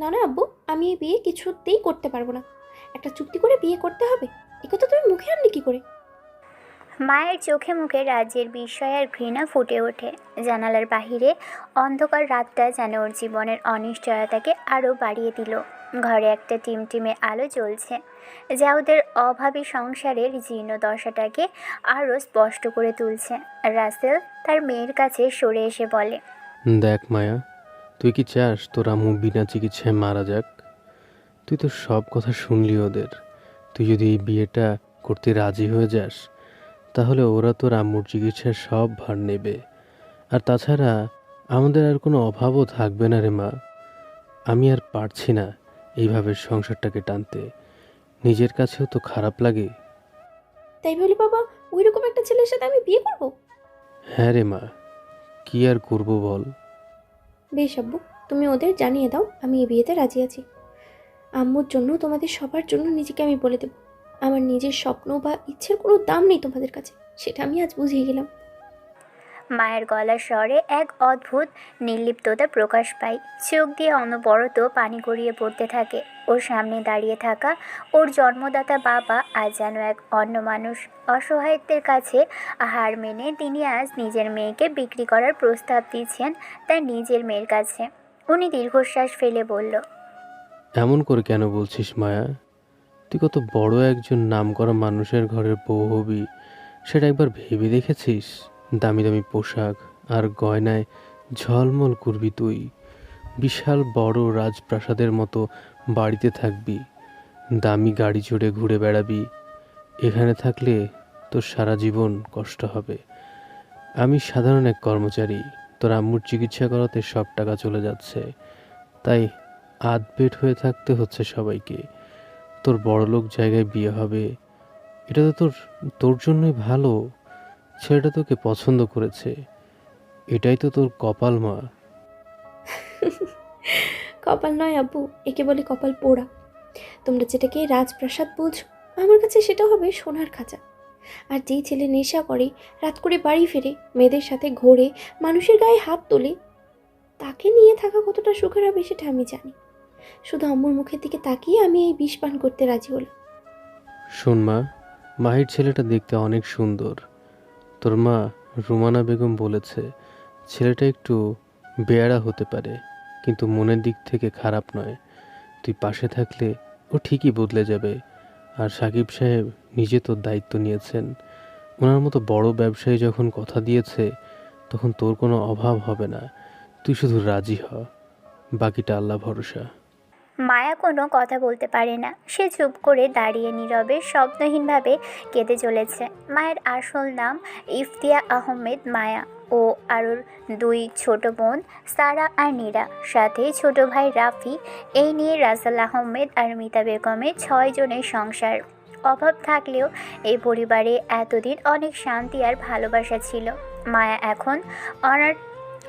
না না আব্বু, আমি এই বিয়ে কিছুতেই করতে পারবো না। একটা চুক্তি করে বিয়ে করতে হবে, একথা তুমি মুখে আনলে কি করে? মায়ের চোখে মুখে রাজ্যের বিস্ময় আর ঘৃণা ফুটে ওঠে। জানালার বাহিরে অন্ধকার রাতটা যেন ওর জীবনের অনিশ্চয়তাকে আরও বাড়িয়ে দিল। ঘরে একটা টিমটিমে আলো জ্বলছে, যা ওদের অভাবী সংসারের জীর্ণ দশাটাকে আরও স্পষ্ট করে তুলছে। রাসেল তার মেয়ের কাছে সরে এসে বলে, দেখ মায়া, তুই কি চাস তোর আম্মু বিনা চিকিৎসায় মারা যাক? তুই তো সব কথা শুনলি ওদের। তুই যদি এই বিয়েটা করতে রাজি হয়ে যাস, তাহলে ওরা তোর আম্মুর চিকিৎসার সব ভার নেবে। আর তাছাড়া আমাদের আর কোনো অভাবও থাকবে না রে মা। আমি আর পারছি না এইভাবে সংসারটাকে টানতে। নিজের কাছেও তো খারাপ লাগে। তাই বলি বাবা, ওই রকম একটা ছেলের সাথে আমি বিয়ে করব? হ্যাঁ রে মা, কি আর করবো বল। বেশ আব্বু, তুমি ওদের জানিয়ে দাও আমি এই বিয়েতে রাজি আছি। আম্মুর জন্য, তোমাদের সবার জন্য নিজেকে আমি বলে দেবো। আমার নিজের স্বপ্ন বা ইচ্ছের কোনো দাম নেই তোমাদের কাছে, সেটা আমি আজ বুঝিয়ে গেলাম। মায়ের গলার স্বরে এক অদ্ভুত নির্লিপ্ততা প্রকাশ পায়। চোখ দিয়ে অনবরত পানি গড়িয়ে পড়তে থাকে। ওর সামনে দাঁড়িয়ে থাকা ওর জন্মদাতা বাবা আজ যেন এক অন্য মানুষ। অসহায়ত্বের কাছে হার মেনে তিনি আজ নিজের মেয়েকে বিক্রি করার প্রস্তাব দিচ্ছেন তার নিজের মেয়ের কাছে। উনি দীর্ঘশ্বাস ফেলে বলল, এমন করে কেন বলছিস মায়া? তুই কত বড় একজন নামকরা মানুষের ঘরের বউ হবি, সেটা একবার ভেবে দেখেছিস? দামি দামি পোশাক আর গয়নায় ঝলমল করবি তুই। বিশাল বড় রাজপ্রাসাদের মতো বাড়িতে থাকবি, দামি গাড়ি চড়ে ঘুরে বেড়াবি। এখানে থাকলে তোর সারা জীবন কষ্ট হবে। আমি সাধারণ এক কর্মচারী, তোর আম্মুর চিকিৎসা করাতে সব টাকা চলে যাচ্ছে, তাই আধপেট হয়ে থাকতে হচ্ছে সবাইকে। তোর বড়লোক জায়গায় বিয়ে হবে, এটা তো তোর তোর জন্যই ভালো। ছেলেটা তোকে পছন্দ করেছে, এটাই তো তোর কপাল মা। কপাল নয় আব্বু, একে বলে কপাল পোড়া। তোমরা যেটাকে রাজপ্রাসাদ বলছো, আমার কাছে সেটা হবে সোনার খাঁচা। আর যেই ছেলে নেশা করে, রাত করে বাড়ি ফেরে, মেয়েদের সাথে ঘোরে, মানুষের গায়ে হাত তোলে, তাকে নিয়ে থাকা কতটা সুখের হবে সেটা আমি জানি। শুধু আম্মুর মুখের দিকে তাকিয়ে আমি এই বিষ পান করতে রাজি হলাম। শোন মা, মাহির ছেলেটা দেখতে অনেক সুন্দর। তোর মা রুমানা বেগম বলেছে ছেলেটা একটু বেয়াড়া হতে পারে, কিন্তু মনের দিক থেকে খারাপ নয়। তুই পাশে থাকলে ও ঠিকই বদলে যাবে। আর সাকিব সাহেব নিজে তোর দায়িত্ব নিয়েছেন। ওনার মতো বড় ব্যবসায়ী যখন কথা দিয়েছে, তখন তোর কোনো অভাব হবে না। তুই শুধু রাজি হ, বাকিটা আল্লাহ ভরসা। মায়া কোনো কথা বলতে পারে না। সে চুপ করে দাঁড়িয়ে নীরবে শব্দহীনভাবে কেঁদে চলেছে। মায়ের আসল নাম ইফতিয়া আহমেদ মায়া। ও আর ওর দুই ছোট বোন সারা আর নীরা, সাথে ছোট ভাই রাফি। এই নিয়ে রাসেল আহমেদ আর মিতা বেগমের 6 জনের সংসার। অভাব থাকলেও এই পরিবারে এতদিন অনেক শান্তি আর ভালোবাসা ছিল। মায়া এখন অনার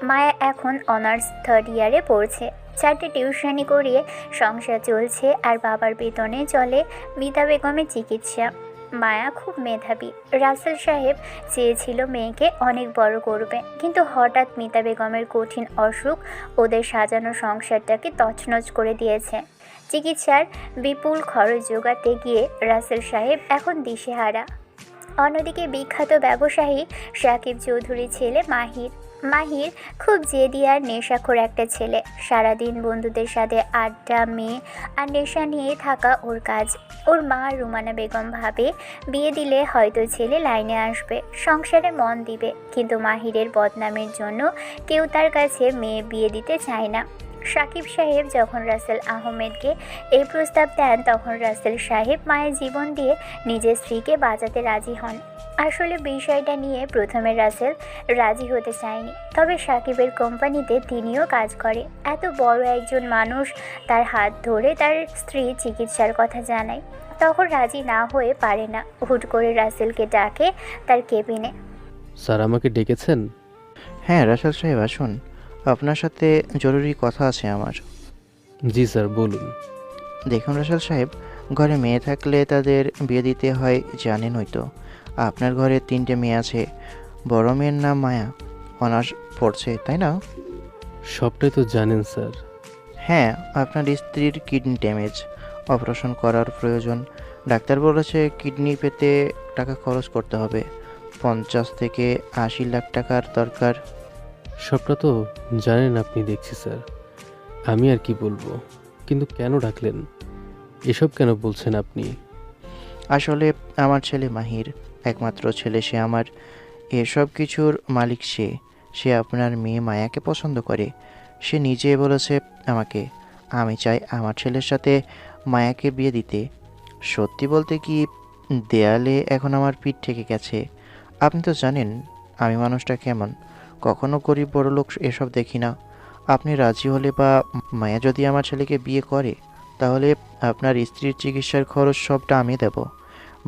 মায়া এখন অনার্স 3rd ইয়ারে পড়ছে। 4টে টিউশনি করিয়ে সংসার চলছে, আর বাবার বেতনে চলে মিতা বেগমের চিকিৎসা। মায়া খুব মেধাবী। রাসেল সাহেব চেয়েছিল মেয়েকে অনেক বড় করবে, কিন্তু হঠাৎ মিতা বেগমের কঠিন অসুখ ওদের সাজানো সংসারটাকে তছনছ করে দিয়েছে। চিকিৎসার বিপুল খরচ জোগাতে গিয়ে রাসেল সাহেব এখন দিশেহারা। অন্যদিকে বিখ্যাত ব্যবসায়ী সাকিব চৌধুরীর ছেলে মাহির। মাহির খুব জেদি আর নেশাখোর একটা ছেলে। সারাদিন বন্ধুদের সাথে আড্ডা, মেয়ে আর নেশা নিয়ে থাকা ওর কাজ। ওর মা রুমানা বেগম ভাবে বিয়ে দিলে হয়তো ছেলে লাইনে আসবে, সংসারে মন দিবে, কিন্তু মাহিরের বদনামের জন্য কেউ তার কাছে মেয়ে বিয়ে দিতে চায় না। সাকিব সাহেব যখন রাসেল আহমেদকে এই প্রস্তাব দেন, তখন রাসেল সাহেব মায়ের জীবন দিয়ে নিজের স্ত্রীকে বাঁচাতে রাজি হন। আসলে বিষয়টা নিয়ে প্রথমে রাসেল রাজি হতে চায়নি, তবে সাকিবের কোম্পানিতে তিনিও কাজ করে। এত বড় একজন মানুষ তার হাত ধরে তার স্ত্রী চিকিৎসার কথা জানায়, তখন রাজি না হয়ে পারে না। হুট করে রাসেলকে ডাকে তার কেবিনে। স্যার আমাকে ডেকেছেন? হ্যাঁ রাসেল সাহেব, আসুন, আপনার সাথে জরুরি কথা আছে আমার। জি স্যার, বলুন। দেখুন রাসেল সাহেব, ঘরে মেয়ে থাকলে তাদের বিয়ে দিতে হয়, জানেনই তো। আপনার ঘরে 3টে মেয়ে আছে। বড় মেয়ের নাম মায়া, অনার্স পড়ছে, তাই না? সবটাই তো জানেন স্যার। হ্যাঁ, আপনার স্ত্রীর কিডনি ড্যামেজ, অপারেশন করার প্রয়োজন। ডাক্তার বলেছে কিডনি পেতে টাকা খরচ করতে হবে, 50 থেকে 80 লাখ টাকার দরকার। সবটা তো জানেন আপনি, দেখছি স্যার। আমি আর কি বলবো, কিন্তু কেন ডাকলেন? এসব কেন বলছেন আপনি? আসলে আমার ছেলে মাহির, একমাত্র ছেলে, সে আমার। এসব কিছুর মালিক সে। সে আপনার মেয়ে মায়াকে পছন্দ করে। সে নিজে বলেছে আমাকে, আমি চাই আমার ছেলের সাথে মায়াকে বিয়ে দিতে। সত্যি বলতে কি, দেয়ালে এখন আমার পিঠ থেকে গেছে। আপনি তো জানেন আমি মানুষটা কেমন, কখনো গরিব বড়লোক এসব দেখি না। আপনি রাজি হলে বা মায়া যদি আমার ছেলেকে বিয়ে করে, তাহলে আপনার স্ত্রীর চিকিৎসার খরচ সবটা আমি দেব।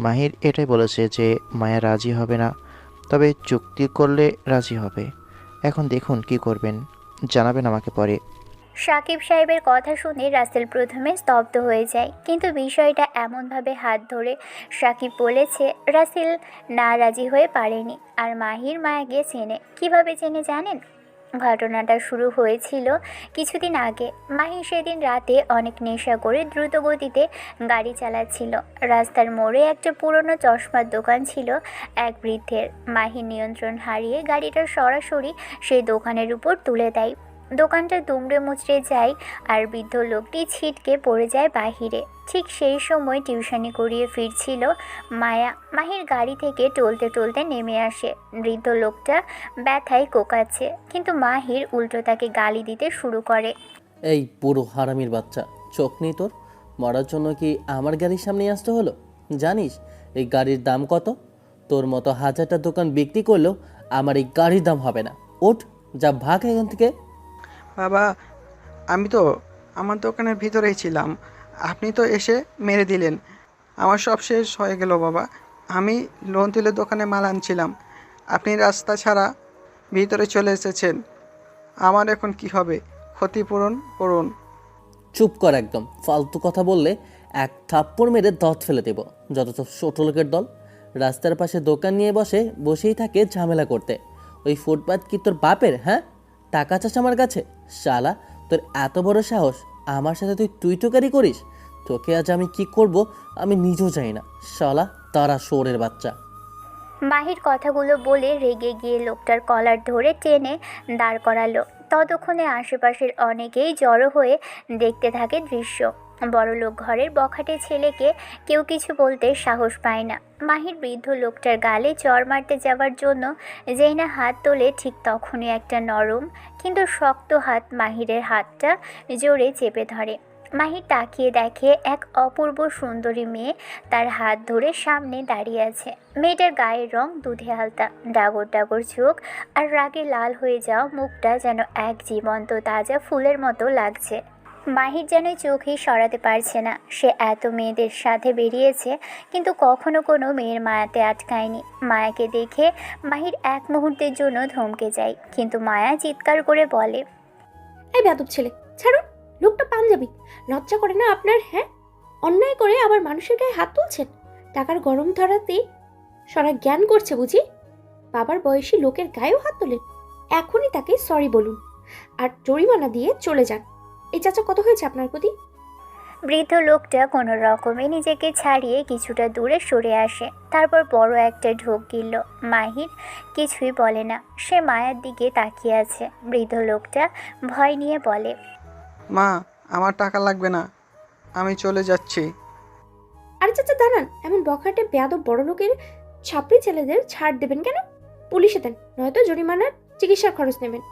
মাহির এটাই বলেছে যে মায়া রাজি হবে না, তবে চুক্তি করলে রাজি হবে। এখন দেখুন কি করবেন, জানাবেন আমাকে পরে। সাকিব সাহেবের কথা শুনে রাসেল প্রথমে স্তব্ধ হয়ে যায়, কিন্তু বিষয়টা এমনভাবে হাত ধরে সাকিব বলেছে, রাসেল না রাজি হয়ে পারেনি। আর মাহির মায়াকে চেনে, কিভাবে চেনে জানেন? ঘটনাটা শুরু হয়েছিল কিছুদিন আগে। মাহি সেদিন রাতে অনেক নেশা করে দ্রুত গতিতে গাড়ি চালাচ্ছিল। রাস্তার মোড়ে একটা পুরনো চশমার দোকান ছিল এক বৃদ্ধের। মাহি নিয়ন্ত্রণ হারিয়ে গাড়িটা সরাসরি সেই দোকানের উপর তুলে দেয়। দোকানটা দুমড়ে মুচড়ে যায় আর বৃদ্ধ লোকটি ছিটকে পড়ে যায় বাহিরে। ঠিক সেই সময় টিউশনি করিয়ে ফিরছিল মায়া। মাহির গাড়ি থেকে টলতে টলতে নেমে আসে। বৃদ্ধ লোকটা ব্যথায় কোকাচ্ছে, কিন্তু মাহির উল্টো তাকে গালি দিতে শুরু করে। এই পুরো হারামির বাচ্চা, চোখ নেই তোর? মরার জন্য কি আমার গাড়ির সামনে আসতে হলো? জানিস এই গাড়ির দাম কত? তোর মতো হাজারটা দোকান বিক্রি করলেও আমার এই গাড়ির দাম হবে না। ওঠ, যা ভাগ এখান থেকে। বাবা, আমি তো আমার দোকানের ভিতরেই ছিলাম, আপনি তো এসে মেরে দিলেন। আমার সব শেষ হয়ে গেল বাবা। আমি লোন তুলে দোকানে মাল আনছিলাম, আপনি রাস্তা ছাড়া ভিতরে চলে এসেছেন। আমার এখন কি হবে? ক্ষতিপূরণ করুন। চুপ কর একদম। ফালতু কথা বললে এক থাপ্পড় মেরে দাঁত ফেলে দেব। যত সব ছোট লোকের দল, রাস্তার পাশে দোকান নিয়ে বসেই থাকে ঝামেলা করতে। ওই ফুটপাত কি তোর বাপের? হ্যাঁ, টাকা চাস আমার কাছে? শালা, তোর এত বড় সাহস, আমার সাথে তুই টুইটুকারি করিস? তোকে আজ আমি কি করব আমি নিজেও জানি না। শালা তারা শোরের বাচ্চা। মাহির কথাগুলো বলে রেগে গিয়ে লোকটার কলার ধরে টেনে দাঁড় করালো। ততক্ষণে আশেপাশের অনেকেই জড়ো হয়ে দেখতে থাকে দৃশ্য। বড়লোক ঘরের বখাটে ছেলেকে কেউ কিছু বলতে সাহস পায় না। মাহির বৃদ্ধ লোকটার গালে চড় মারতে যাওয়ার জন্য যেই না হাত তোলে, ঠিক তখনই একটা নরম কিন্তু শক্ত হাত মাহিরের হাতটা জোরে চেপে ধরে। মাহির তাকিয়ে দেখে এক অপূর্ব সুন্দরী মেয়ে তার হাত ধরে সামনে দাঁড়িয়ে আছে। মেয়েটার গায়ের রং দুধে হালতা, ডাগর ডাগর চোখ আর রাগে লাল হয়ে যাওয়া মুখটা যেন এক জীবন্ত তাজা ফুলের মতো লাগছে। মাহির যেন চোখেই সরাতে পারছে না। সে এত মেয়েদের সাথে বেরিয়েছে, কিন্তু কখনো কোনো মেয়ের মায়াতে আটকায়নি। মায়াকে দেখে মাহির এক মুহূর্তের জন্য থমকে যায়, কিন্তু মায়া চিৎকার করে বলে, এই বেয়াদব ছেলে, ছাড়ুন। লোকটা পাঞ্জাবি, লজ্জা করে না আপনার? হ্যাঁ, অন্যায় করে আবার মানুষের গায়ে হাত তুলছেন। টাকার গরম ধরাতে সরা জ্ঞান করছে বুঝি? বাবার বয়সী লোকের গায়েও হাত তোলেন? এখনই তাকে সরি বলুন আর জরিমানা দিয়ে চলে যান। এই চাচা কত হয়েছে আপনার প্রতি? বৃদ্ধ লোকটা কোনো রকমে নিজেকে ছাড়িয়ে কিছুটা দূরে সরে আসে, তারপর বড় একটা ঢোক গিলল। মাহির কিছুই বলে না, সে মায়ের দিকে তাকিয়ে আছে। বৃদ্ধ লোকটা ভয় নিয়ে বলে, মা, আমার টাকা লাগবে না, আমি চলে যাচ্ছি। আরে চাচা দাঁড়ান, এমন বখাটে বেয়াদব বড় লোকের ছাপড়ি ছেলেদের ছাড় দেবেন কেন? পুলিশে দেন, নয়তো জরিমানার চিকিৎসার খরচ নেবেন।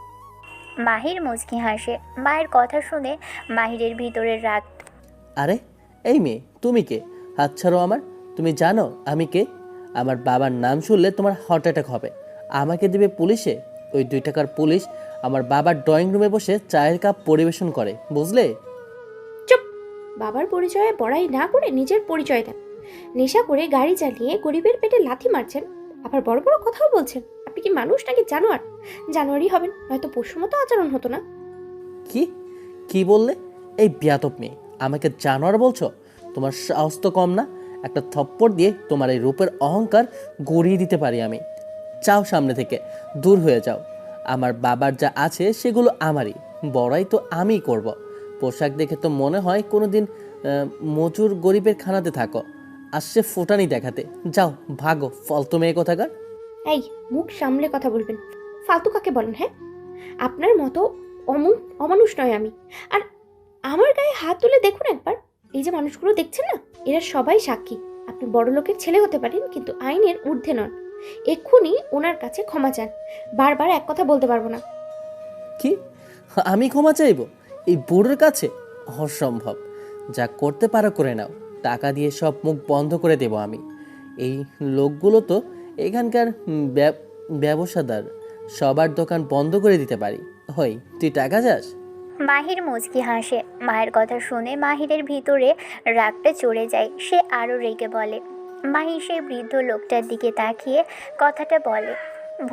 মাহির মুচকি হাসে। মায়ের কথা শুনে মাহিরের ভিতরের রাগ। আরে এই মেয়ে, তুমি কে? হাত ছাড়ো আমার। তুমি জানো আমি কে? আমার বাবার নাম শুনলে তোমার হার্ট অ্যাটাক হবে। আমাকে দেবে পুলিশে? ওই 2 টাকার পুলিশ আমার বাবার ড্রয়িং রুমে বসে চায়ের কাপ পরিবেশন করে, বুঝলে? চুপ! বাবার পরিচয়ে বড়াই না করে নিজের পরিচয় দেন। নেশা করে গাড়ি চালিয়ে গরিবের পেটে লাথি মারছেন, আবার বড় বড় কথাও বলছেন। আপনি কি মানুষ নাকি জানোয়ার? জানোয়ারই হবেন, নয়তো পশুর মতো আচরণ হতো না। কি কি বললে? এই বেয়াদব মেয়ে, আমাকে জানোয়ার বলছো? তোমার সাহস তো কম না। একটা থপ্পড় দিয়ে তোমার এই রূপের অহংকার গড়িয়ে দিতে পারি আমি। চাও সামনে থেকে দূর হয়ে যাও। আমার বাবার যা আছে সেগুলো আমারই, বড়াই তো আমিই করব। পোশাক দেখে তো মনে হয় কোনোদিন মজুর গরিবের খানাতে থাকো, আসছে ফুটানি দেখাতে। যাও ভাগো ফালতু মেয়ে কোথাকার। এই, মুখ সামলে কথা বলবেন। ফালতু কাকে বলেন? হ্যাঁ, আপনার মতো অমানুষ নয় আমি। আর আমার গায়ে হাত তুলে দেখুন একবার। এই যে মানুষগুলো দেখছেন না, এরা সবাই সাক্ষী। আপনি বড় লোকের ছেলে হতে পারেন, কিন্তু আইনের ঊর্ধ্বে নন। এক্ষুনি ওনার কাছে ক্ষমা চান। বারবার এক কথা বলতে পারবো না। কি, আমি ক্ষমা চাইব এই বুড়োর কাছে? অসম্ভব। যা করতে পারো করে নাও, টাকা দিয়ে সব মুখ বন্ধ করে দেব আমি। এই লোকগুলো তো এখানকার ব্যবসাদার, সবার দোকান বন্ধ করে দিতে পারি। হই, তুই টাকা চাস? মাহির মুচকি হাসে। মায়ের কথা শুনে মাহিরের ভিতরে রাগটা চড়ে যায়। সে আরও রেগে বলে। মাহি সেই বৃদ্ধ লোকটার দিকে তাকিয়ে কথাটা বলে।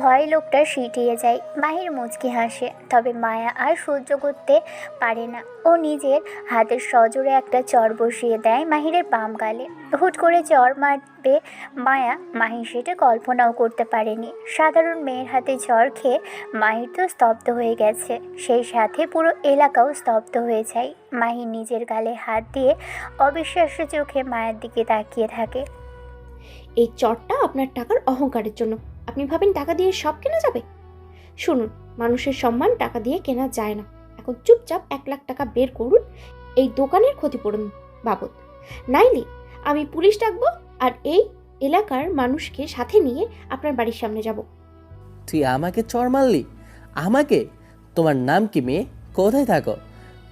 ভয় লোকটা সিটিয়ে যায়। মাহির মুচকি হাসে, তবে মায়া আর সহ্য করতে পারে না। ও নিজের হাতের সজোরে একটা চর বসিয়ে দেয় মাহিরের বাম গালে। হুট করে চর মারবে মায়া, মাহি সেটা কল্পনাও করতে পারেনি। সাধারণ মেয়ের হাতে চর খেয়ে মাহির তো স্তব্ধ হয়ে গেছে, সেই সাথে পুরো এলাকাও স্তব্ধ হয়ে যায়। মাহি নিজের গালে হাত দিয়ে অবিশ্বাস্য চোখে মায়ের দিকে তাকিয়ে থাকে। এই চটটা আপনার টাকার অহংকারের জন্য। আপনি ভাবেন টাকা দিয়ে সব কেনা যাবে? শুনুন, মানুষের সম্মান টাকা দিয়ে কেনা যায় না। এখন চুপচাপ 1 লাখ টাকা বের করুন এই দোকানের ক্ষতিপূরণ বাবদ, নাইলে আমি পুলিশ ডাকবো আর এই এলাকার মানুষকে সাথে নিয়ে আপনার বাড়ির সামনে যাব। তুই আমাকে চড় মারলি? আমাকে? তোমার নাম কি মেয়ে? কোথায় থাকো?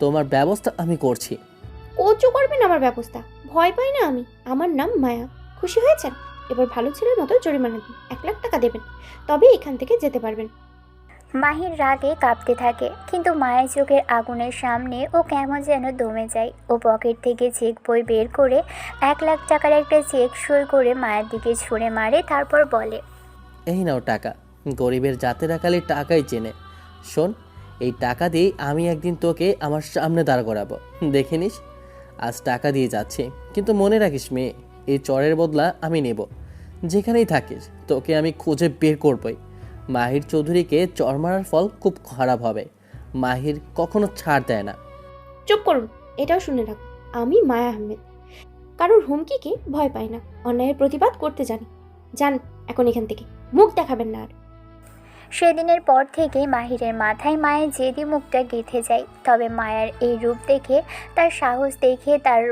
তোমার ব্যবস্থা আমি করছি। কচু করবেন আমার ব্যবস্থা। ভয় পাই না আমি। আমার নাম মায়া। খুশি হয়েছেন? এবার ভালো ছেলের মতো জরিমানা দিন। 1 লাখ টাকা দেবেন, তবে এখান থেকে যেতে পারবেন। মাহির রাগে কাঁপতে থাকে, কিন্তু মায়ের চোখের আগুনের সামনে ও কেমন যেন দমে যায়। ও পকেট থেকে চেক বই বের করে 1 লাখ টাকার একটা চেক সই করে মায়ের দিকে ছুঁড়ে মারে, তারপর বলে। এই নাও টাকা। গরিবের জাতেরা খালি টাকাই চেনে। শোন, এই টাকা দিয়েই আমি একদিন তোকে আমার সামনে দাঁড় করাবো, দেখে নিস। আজ টাকা দিয়ে যাচ্ছি, কিন্তু মনে রাখিস মেয়ে, এই চরের বদলা আমি নেব। যেখানেই থাকিস তোকে আমি খুঁজে বের করবই। মাহির চৌধুরীকে চর মারার ফল খুব খারাপ হবে। মাহির কখনো ছাড় দেয় না। চুপ করুন, এটাও শুনে রাখ, আমি মায়া আহমেদ। কারোর হুমকিকে ভয় পাই না, অন্যায়ের প্রতিবাদ করতে জানি। যান এখন এখান থেকে, মুখ দেখাবেন না আর। সেদিনের পর থেকেই মাহিরের মাথায় মায়ের জেদি মুখটা গেঁথে যায়। তবে মায়ার এই রূপ দেখে, তার সাহস দেখে, তার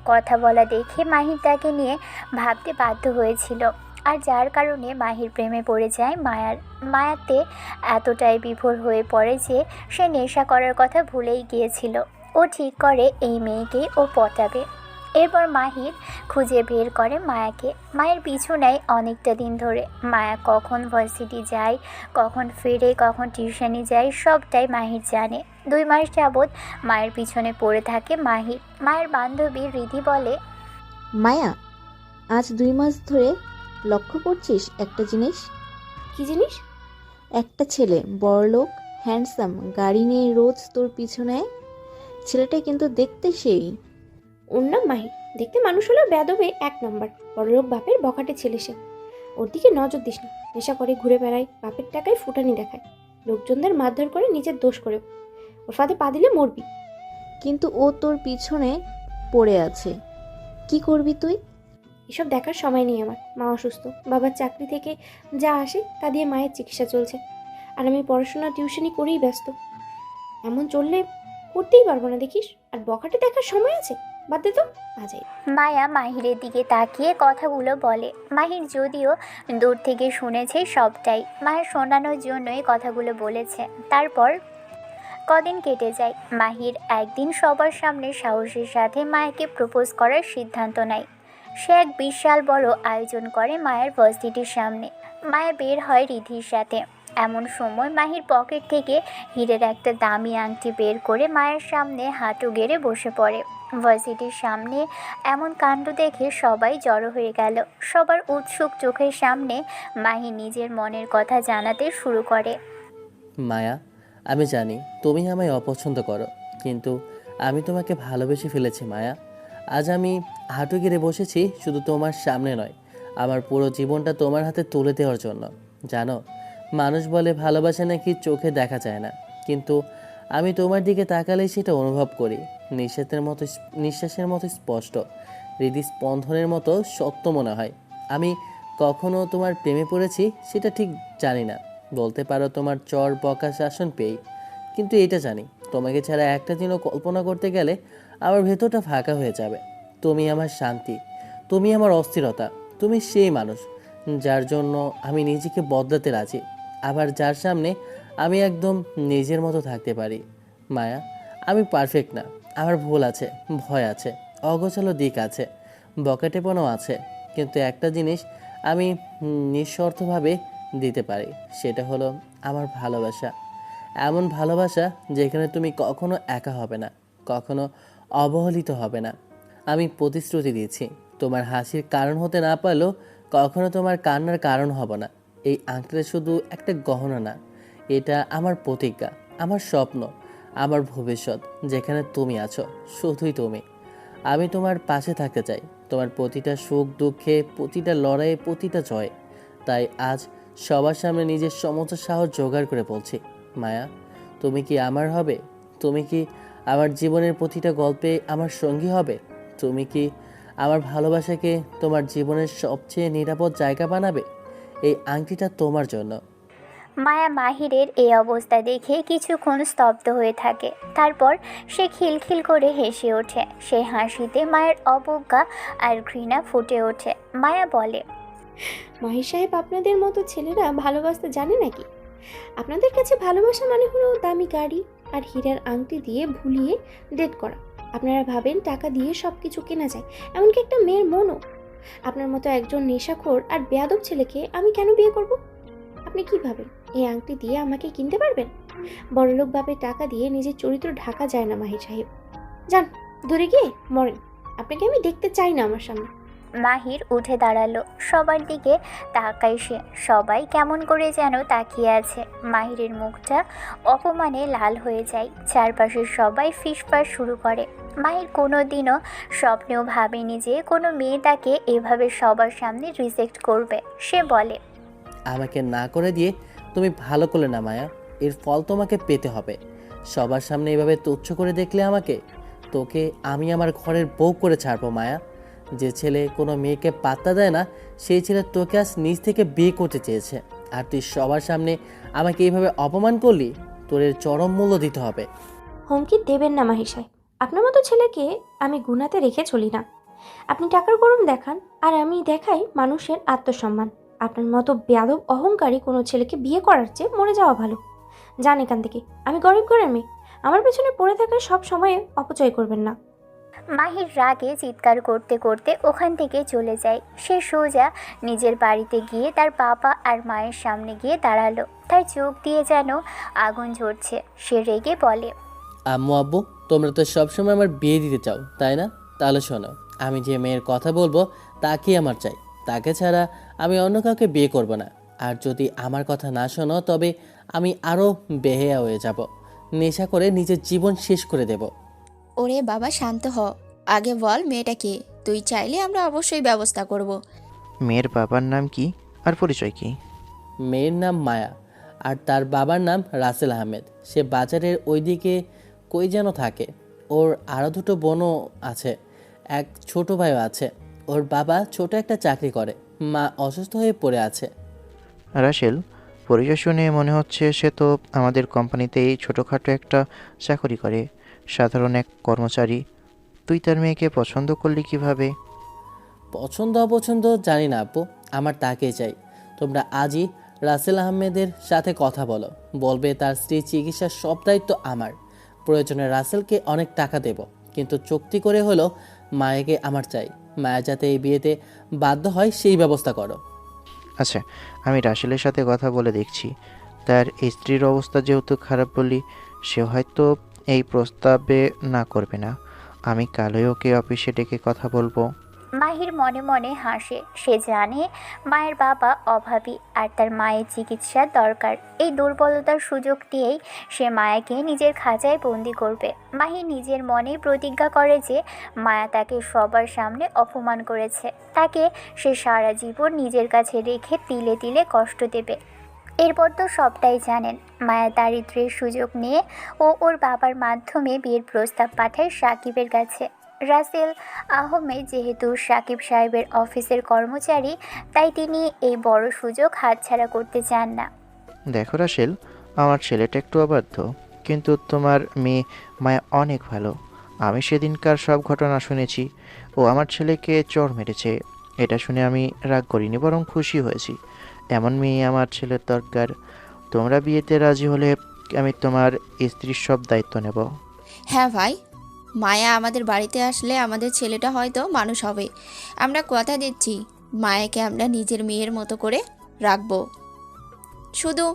কথা বলা দেখে মাহির তাকে নিয়ে ভাবতে বাধ্য হয়েছিল। আর যার কারণে মাহির প্রেমে পড়ে যায় মায়াতে এতটাই বিভোর হয়ে পড়ে যে সে নেশা করার কথা ভুলেই গিয়েছিল। ও ঠিক করে এই মেয়েকেই ও পটাবে। এরপর মাহির খুঁজে বের করে মায়াকে। মায়ের পিছু নেয় অনেকটা দিন ধরে। মায়া কখন ভার্সিটি যায়, কখন ফিরে, কখন টিউশনি যায়, সবটাই মাহির জানে। 2 মাস যাবৎ মায়ের পিছনে পড়ে থাকে মাহির। মায়ের বান্ধবী রিধি বলে, মায়া, আজ 2 মাস ধরে লক্ষ্য করছিস একটা জিনিস? কি জিনিস? একটা ছেলে বড়লোক, হ্যান্ডসাম, গাড়ি নিয়ে রোজ তোর পিছু নেয়। ছেলেটা কিন্তু দেখতে সেই। ওর নাম মাহির। দেখতে মানুষ হলেও বেয়াদবে 1 নম্বর। বড়লোক বাপের বখাটে ছেলে সে। ওর দিকে নজর দিস না। নেশা করে ঘুরে বেড়ায়, বাপের টাকায় ফুটানি দেখায়, লোকজনদের মারধর করে, নিজের দোষ করেও। ওর ফাঁদে পা দিলে মরবি। কিন্তু ও তোর পিছনে পড়ে আছে, কি করবি তুই? এসব দেখার সময় নেই আমার। মা অসুস্থ, বাবার চাকরি থেকে যা আসে তা দিয়ে মায়ের চিকিৎসা চলছে, আর আমি পড়াশোনা টিউশনি করেই ব্যস্ত। এমন চললে করতেই পারবো না দেখিস। আর বখাটে দেখার সময় আছে? বাদ দে তো, আজাই। মায়া মাহিরের দিকে তাকিয়ে কথাগুলো বলে। মাহির যদিও দূর থেকে শুনেছে সবটাই, মায়ের শোনানোর জন্যই কথাগুলো বলেছে। তারপর কদিন কেটে যায়। মাহির একদিন সবার সামনে সাহসের সাথে মায়াকে প্রপোজ করার সিদ্ধান্ত নেয়। সে এক বিশাল বড় আয়োজন করে মায়ের ভার্সিটির সামনে। মায়া বের হয় রিধির সাথে। এমন সময় মাহির পকেট থেকে হীরের একটা দামি আংটি বের করে মায়ের সামনে হাঁটু গেড়ে বসে পড়ে। ভার্সিটির সামনে এমন কাণ্ড দেখে সবাই জড়ো হয়ে গেল। সবার উৎসুক চোখের সামনে মাহি নিজের মনের কথা জানাতে শুরু করে। মায়া, আমি জানি তুমি আমায় অপছন্দ করো, কিন্তু আমি তোমাকে ভালোবেসে ফেলেছি মায়া। আজ আমি হাঁটু গেড়ে বসেছি শুধু তোমার সামনে নয়, আমার পুরো জীবনটা তোমার হাতে তুলে দেওয়ার জন্য। জানো, মানুষ বলে ভালোবাসা নাকি চোখে দেখা যায় না, কিন্তু আমি তোমার দিকে তাকালেই সেটা অনুভব করি, নিঃশ্বাসের মতো স্পষ্ট, হৃদস্পন্দনের মতো সত্য মনে হয়। আমি কখনো তোমার প্রেমে পড়েছি সেটা ঠিক জানি না, বলতে পারো তোমার চর বকা শাসন পেয়েই। কিন্তু এটা জানি, তোমাকে ছাড়া একটা দিনও কল্পনা করতে গেলে আমার ভেতরটা ফাঁকা হয়ে যাবে। তুমি আমার শান্তি, তুমি আমার অস্থিরতা, তুমি সেই মানুষ যার জন্য আমি নিজেকে বদলাতে রাজি, আবার যার সামনে আমি একদম নিজের মতো থাকতে পারি। মায়া, আমি পারফেক্ট না, আমার ভুল আছে, ভয় আছে, অগোছালো দিক আছে, বকাটেপনাও আছে, কিন্তু একটা জিনিস আমি নিঃস্বার্থভাবে দিতে পারি, সেটা হলো আমার ভালোবাসা। এমন ভালোবাসা যেখানে তুমি কখনো একা হবে না, কখনো অবহেলিত হবে না। আমি প্রতিশ্রুতি দিচ্ছি, তোমার হাসির কারণ হতে না পারলেও কখনো তোমার কান্নার কারণ হব না। এই আংটিটা শুধু একটা গহনা না, এটা আমার প্রতিজ্ঞা, আমার স্বপ্ন, আমার ভবিষ্যৎ। যেখানে তুমি আছো, শুধুই তুমি। আমি তোমার পাশে থাকতে চাই, তোমার প্রতিটা সুখ দুঃখে, প্রতিটা লড়াইয়ে, প্রতিটা জয়ে। তাই আজ সবার সামনে নিজের সমস্ত সাহস জোগাড় করে বলছি, মায়া, তুমি কি আমার হবে? তুমি কি আমার জীবনের প্রতিটা গল্পে আমার সঙ্গী হবে? তুমি কি আমার ভালোবাসাকে তোমার জীবনের সবচেয়ে নিরাপদ জায়গা বানাবে? এই আংটিটা তোমার জন্য। মায়া মাহিরের এই অবস্থা দেখে কিছুক্ষণ স্তব্ধ হয়ে থাকে। তারপর সে খিলখিল করে হেসে ওঠে। সেই হাসিতে মায়ের অবজ্ঞা আর ঘৃণা ফুটে ওঠে। মায়া বলে, মাহির সাহেব, আপনাদের মতো ছেলেরা ভালোবাসতে জানে নাকি? আপনাদের কাছে ভালোবাসা মানে হলো দামি গাড়ি আর হীরার আংটি দিয়ে ভুলিয়ে ডেট করা। আপনারা ভাবেন টাকা দিয়ে সব কিছু কেনা যায়, এমনকি একটা মেয়ের মনও। আপনার মতো একজন নেশাখোর আর বেয়াদব ছেলেকে আমি কেন বিয়ে করব? আপনি কি ভাবেন এই আংটি দিয়ে আমাকে কিনতে পারবেন? বড়লোক বাপের টাকা দিয়ে নিজের চরিত্র ঢাকা যায় না মাহির সাহেব। যান, দূরে গিয়ে মরেন। আপনাকে আমি দেখতে চাই না আমার সামনে। মাহির উঠে দাঁড়ালো। সবার দিকে তাকায় সে। সবাই কেমন করে যেন তাকিয়ে আছে। মাহিরের মুখটা অপমানে লাল হয়ে যায়। চারপাশের সবাই ফিসফাস শুরু করে। মাহির কোনো দিনও স্বপ্নেও ভাবেনি যে কোনো মেয়ে তাকে এভাবে সবার সামনে রিজেক্ট করবে। সে বলে, আমাকে না করে দিয়ে তুমি ভালো করলে না মায়া, এর ফল তোমাকে পেতে হবে। সবার সামনে এভাবে তুচ্ছ করে দেখলে আমাকে, তোকে আমি আমার ঘরের বউ করে ছাড়বো মায়া। যে ছেলে কোনো মেয়েকে পাত্তা দেয় না, সেই ছেলে তোকে আজ নিজ থেকে বিয়ে করতে চেয়েছে, আর তুই সবার সামনে আমাকে এইভাবে অপমান করলি। তোর এর চরম মূল্য দিতে হবে। হুমকি দেবেন না মাহির সাহেব। আপনার মতো ছেলেকে আমি গুনাতে রেখে চলি না। আপনি টাকার গরম দেখান আর আমি দেখাই মানুষের আত্মসম্মান। আপনার মতো বেয়াদব অহংকারী কোনো ছেলেকে বিয়ে করার চেয়ে মরে যাওয়া ভালো। যান এখান থেকে, আমি গরিব ঘরের মেয়ে। আমার পেছনে পড়ে থাকার সব সময়ে অপচয় করবেন না। মাহির রাগে চিৎকার করতে করতে ওখান থেকে চলে যায়। সে সোজা নিজের বাড়িতে গিয়ে তার বাবা আর মায়ের সামনে গিয়ে দাঁড়ালো। তার চোখ দিয়ে যেন আগুন ঝরছে। সে রেগে বলে, আম্মু আব্বু, তোমরা তো সবসময় আমার বিয়ে দিতে চাও, তাই না? তাহলে শোনো, আমি যে মেয়ের কথা বলবো তাকেই আমার চাই। তাকে ছাড়া আমি অন্য কাউকে বিয়ে করব না। আর যদি আমার কথা না শোনো, তবে আমি আরও বেহেয়া হয়ে যাব, নেশা করে নিজের জীবন শেষ করে দেব। ওরে বাবা, শান্ত হ। আগে বল মেয়েটা কে? তুই চাইলে আমরা অবশ্যই ব্যবস্থা করব। মেয়ের বাবার নাম কি আর পরিচয় কি? মেয়ের নাম মায়া, আর তার বাবার নাম রাসেল আহমেদ। সে বাজারের ওইদিকে কই যেন থাকে। ওর আরও দুটো বোনও আছে, এক ছোট ভাইও আছে। ওর বাবা ছোট একটা চাকরি করে, মা অসুস্থ হয়ে পড়ে আছে। রাসেল, পরিচয় শুনে মনে হচ্ছে সে তো আমাদের কোম্পানিতেই ছোটোখাটো একটা চাকরি করে, সাধারণ এক কর্মচারী। তুই তার মেয়েকে পছন্দ করলি কিভাবে? পছন্দ অপছন্দ জানি না আপু, আমার তাকেই চাই। তোমরা আজই রাসেল আহমেদের সাথে কথা বলো, বলবে তার স্ত্রীর চিকিৎসার সব দায়িত্ব আমার। প্রয়োজনে রাসেলকে অনেক টাকা দেব, কিন্তু চুক্তি করে হলো মায়াকে আমার চাই। মায়া যাতে এই বিয়েতে বাধ্য হয় সেই ব্যবস্থা করো। আচ্ছা, আমি রাসেলের সাথে কথা বলে দেখছি। তার স্ত্রীর অবস্থা যেহেতু খারাপ বললি, সে হয়তো এই প্রস্তাবে না করবে না। আমি কালই ওকে অফিসে ডেকে কথা বলবো। মাহির মনে মনে হাসে। সে জানে মায়ের বাবা অভাবী আর তার মায়ের চিকিৎসার দরকার। এই দুর্বলতার সুযোগ নিয়েই সে মায়াকে নিজের খাঁচায় বন্দি করবে। মাহি নিজের মনে প্রতিজ্ঞা করে যে মায়া তাকে সবার সামনে অপমান করেছে, তাকে সে সারা জীবন নিজের কাছে রেখে তিলে তিলে কষ্ট দেবে। এরপর তো সবটাই জানেন। মায়া দারিদ্র্যের সুযোগ নিয়ে ও ওর বাবার মাধ্যমে বিয়ের প্রস্তাব পাঠায় সাকিবের কাছে। রাসেল আহমেদ যেহেতু সাকিব সাহেবের অফিসের কর্মচারী, তাই তিনি এই বড় সুযোগ হাতছাড়া করতে চান না। দেখো রাসেল, আমার ছেলেটা একটু অবাধ্য, কিন্তু তোমার মেয়ে মায়া অনেক ভালো। আমি সেদিনকার সব ঘটনা শুনেছি। ও আমার ছেলেকে চড় মেরেছে। এটা শুনে আমি রাগ করিনি, বরং খুশি হয়েছি। এমন মেয়ে আমার ছেলের দরকার। তোমরা বিয়েতে রাজি হলে আমি তোমার স্ত্রীর সব দায়িত্ব নেব। হ্যাঁ ভাই, মায়া আমাদের বাড়িতে আসলে আমাদের ছেলেটা হয়তো মানুষ হবে। আমরা কথা দিচ্ছি, মায়াকে আমরা নিজের মেয়ের মতো করে রাখবো। শুধু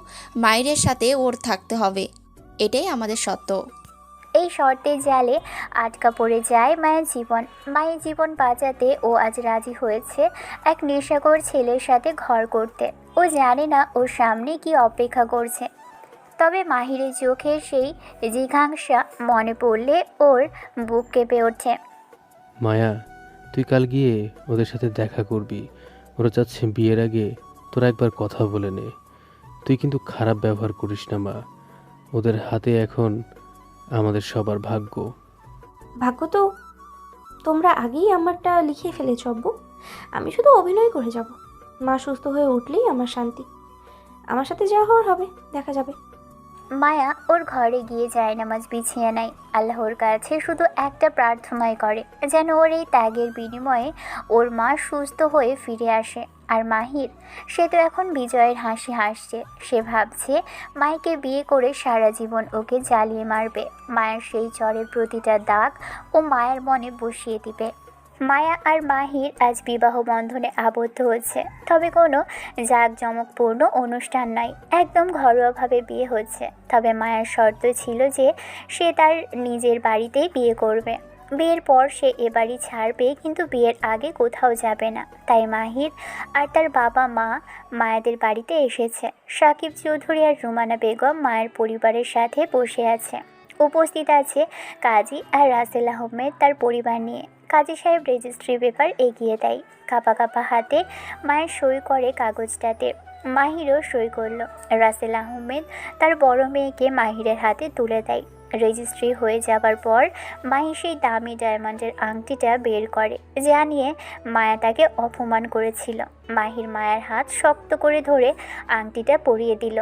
মায়ের সাথে ওর থাকতে হবে, এটাই আমাদের সত্য। এই শর্তের জালে আটকা পড়ে যায় মায়ের জীবন। মায়ের জীবন বাঁচাতে ও আজ রাজি হয়েছে এক নেশাখোর ছেলের সাথে ঘর করতে। ও জানে না ওর সামনে কি অপেক্ষা করছে। তবে মাহিরের চোখে সেই জিঘাংসা মনে পড়লে ওর বুক কেঁপে ওঠে। মায়া, তুই কাল গিয়ে ওদের সাথে দেখা করবি। ওরা চাচ্ছে বিয়ের আগে তোরা একবার কথা বলে নে। তুই কিন্তু খারাপ ব্যবহার করিস না মা। ওদের হাতে এখন আমাদের সবার ভাগ্য। ভাগ্য তো তোমরা আগেই আমারটা লিখে ফেলেছ আব্বু। আমি শুধু অভিনয় করে যাব। মা সুস্থ হয়ে উঠলেই আমার শান্তি। আমার সাথে যা হওয়ার হবে, দেখা যাবে। মায়া ওর ঘরে গিয়ে জায়নামাজ বিছিয়ে নেয়। আল্লাহর কাছে শুধু একটা প্রার্থনাই করে, যেন ওর এই ত্যাগের বিনিময়ে ওর মা সুস্থ হয়ে ফিরে আসে। আর মাহির, সে তো এখন বিজয়ের হাসি হাসছে। সে ভাবছে মাইকে বিয়ে করে সারা জীবন ওকে জ্বালিয়ে মারবে। মায়ের সেই চরের প্রতিটা দাগ ও মায়ের মনে বসিয়ে দিবে। মায়া আর মাহির আজ বিবাহ বন্ধনে আবদ্ধ হচ্ছে, তবে কোনো জাঁকজমকপূর্ণ অনুষ্ঠান নয়, একদম ঘরোয়াভাবে বিয়ে হচ্ছে। তবে মায়ার শর্ত ছিল যে সে তার নিজের বাড়িতেই বিয়ে করবে। বিয়ের পর সে এ বাড়ি ছাড়বে, কিন্তু বিয়ের আগে কোথাও যাবে না। তাই মাহির আর তার বাবা মা মায়াদের বাড়িতে এসেছে। সাকিব চৌধুরী আর রুমানা বেগম মায়ের পরিবারের সাথে বসে আছে। উপস্থিত আছে কাজী আর রাসেল আহমেদ তার পরিবার নিয়ে। কাজী সাহেব রেজিস্ট্রি পেপার এগিয়ে দেয়। কাঁপা কাঁপা হাতে মায়ের সই করে কাগজটাতে। মাহিরও সই করলো। রাসেল আহমেদ তার বড় মেয়েকে মাহিরের হাতে তুলে দেয়। রেজিস্ট্রি হয়ে যাবার পর মাহি সেই দামি ডায়মন্ডের আংটিটা বের করে, যা নিয়ে মায়া তাকে অপমান করেছিল। মাহির মায়ের হাত শক্ত করে ধরে আংটিটা পরিয়ে দিল।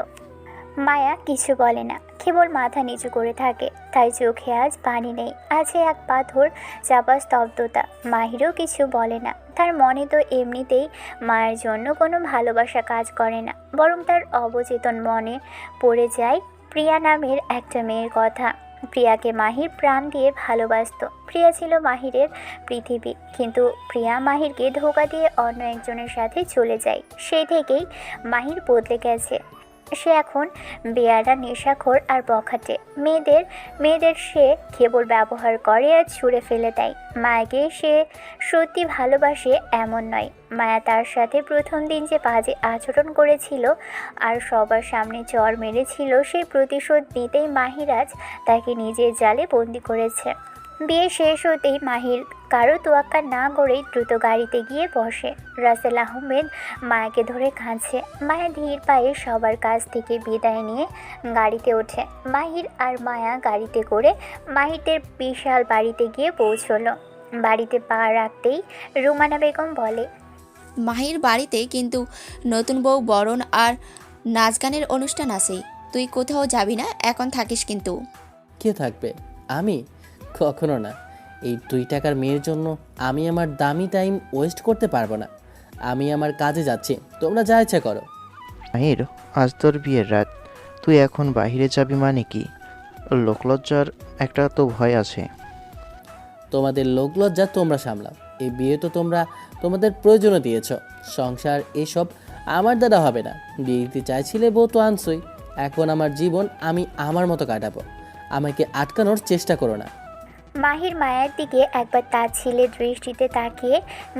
মায়া কিছু বলে না, কেবল মাথা নিচু করে থাকে। তাই চোখে আজ পানি নেই, আছে এক পাথর চাপা স্তব্ধতা। মাহিরও কিছু বলে না। তার মনে তো এমনিতেই মায়ের জন্য কোনো ভালোবাসা কাজ করে না, বরং তার অবচেতন মনে পড়ে যায় প্রিয়া নামের একটা মেয়ের কথা। প্রিয়াকে মাহির প্রাণ দিয়ে ভালোবাসত। প্রিয়া ছিল মাহিরের পৃথিবী, কিন্তু প্রিয়া মাহিরকে ধোঁকা দিয়ে অন্য একজনের সাথে চলে যায়। সেই থেকেই মাহির বদলে গেছে। সে এখন বেয়ারা, নেশাখোর আর বখাটে। মেয়েদের সে কেবল ব্যবহার করে আর ছুঁড়ে ফেলে দেয়। মায়াকে সে সত্যি ভালোবাসে এমন নয়। মায়া তার সাথে প্রথম দিন যে বাজে আচরণ করেছিল আর সবার সামনে চর মেরেছিল, সেই প্রতিশোধ নিতেই মাহিরাজ তাকে নিজের জালে বন্দি করেছে। বিয়ে শেষ হতেই মাহির কারো তোয়াক্কা না করেই দ্রুত গাড়িতে গিয়ে বসে। রাসেল আহমেদ মায়াকে ধরে কাঁদছে। মায়া ধীর পায়ে সবার কাছ থেকে বিদায় নিয়ে গাড়িতে ওঠে। মাহির আর মায়া গাড়িতে করে মাহিরদের বিশাল বাড়িতে গিয়ে পৌঁছলো। বাড়িতে পা রাখতেই রুমানা বেগম বলে, মাহির বাড়িতে কিন্তু নতুন বউ বরণ আর নাচ গানের অনুষ্ঠান আছে। তুই কোথাও যাবি না, এখন থাকিস কিন্তু। কে থাকবে? আমি? কখনো না। এই 2 টাকার মেয়ের জন্য আমি আমার দামি টাইম ওয়েস্ট করতে পারবো না। আমি আমার কাজে যাচ্ছি, তোমরা যা ইচ্ছা করো। মাহির, আজ তোর বিয়ের রাত, তুই এখন বাইরে যাবি মানে কি? লোকলজ্জার একটা তো ভয় আছে। তোমাদের লোকলজ্জা তোমরা সামলাও। এই বিয়ে তো তোমরা তোমাদের প্রয়োজনে দিয়েছ। সংসার এসব আমার দ্বারা হবে না। বিয়ে দিতে চাইছিলে, বউ তো আনছই। এখন আমার জীবন আমি আমার মতো কাটাবো। আমাকে আটকানোর চেষ্টা করো না। মাহির মায়ের দিকে একবার তাচ্ছিল্যের দৃষ্টিতে তাকিয়ে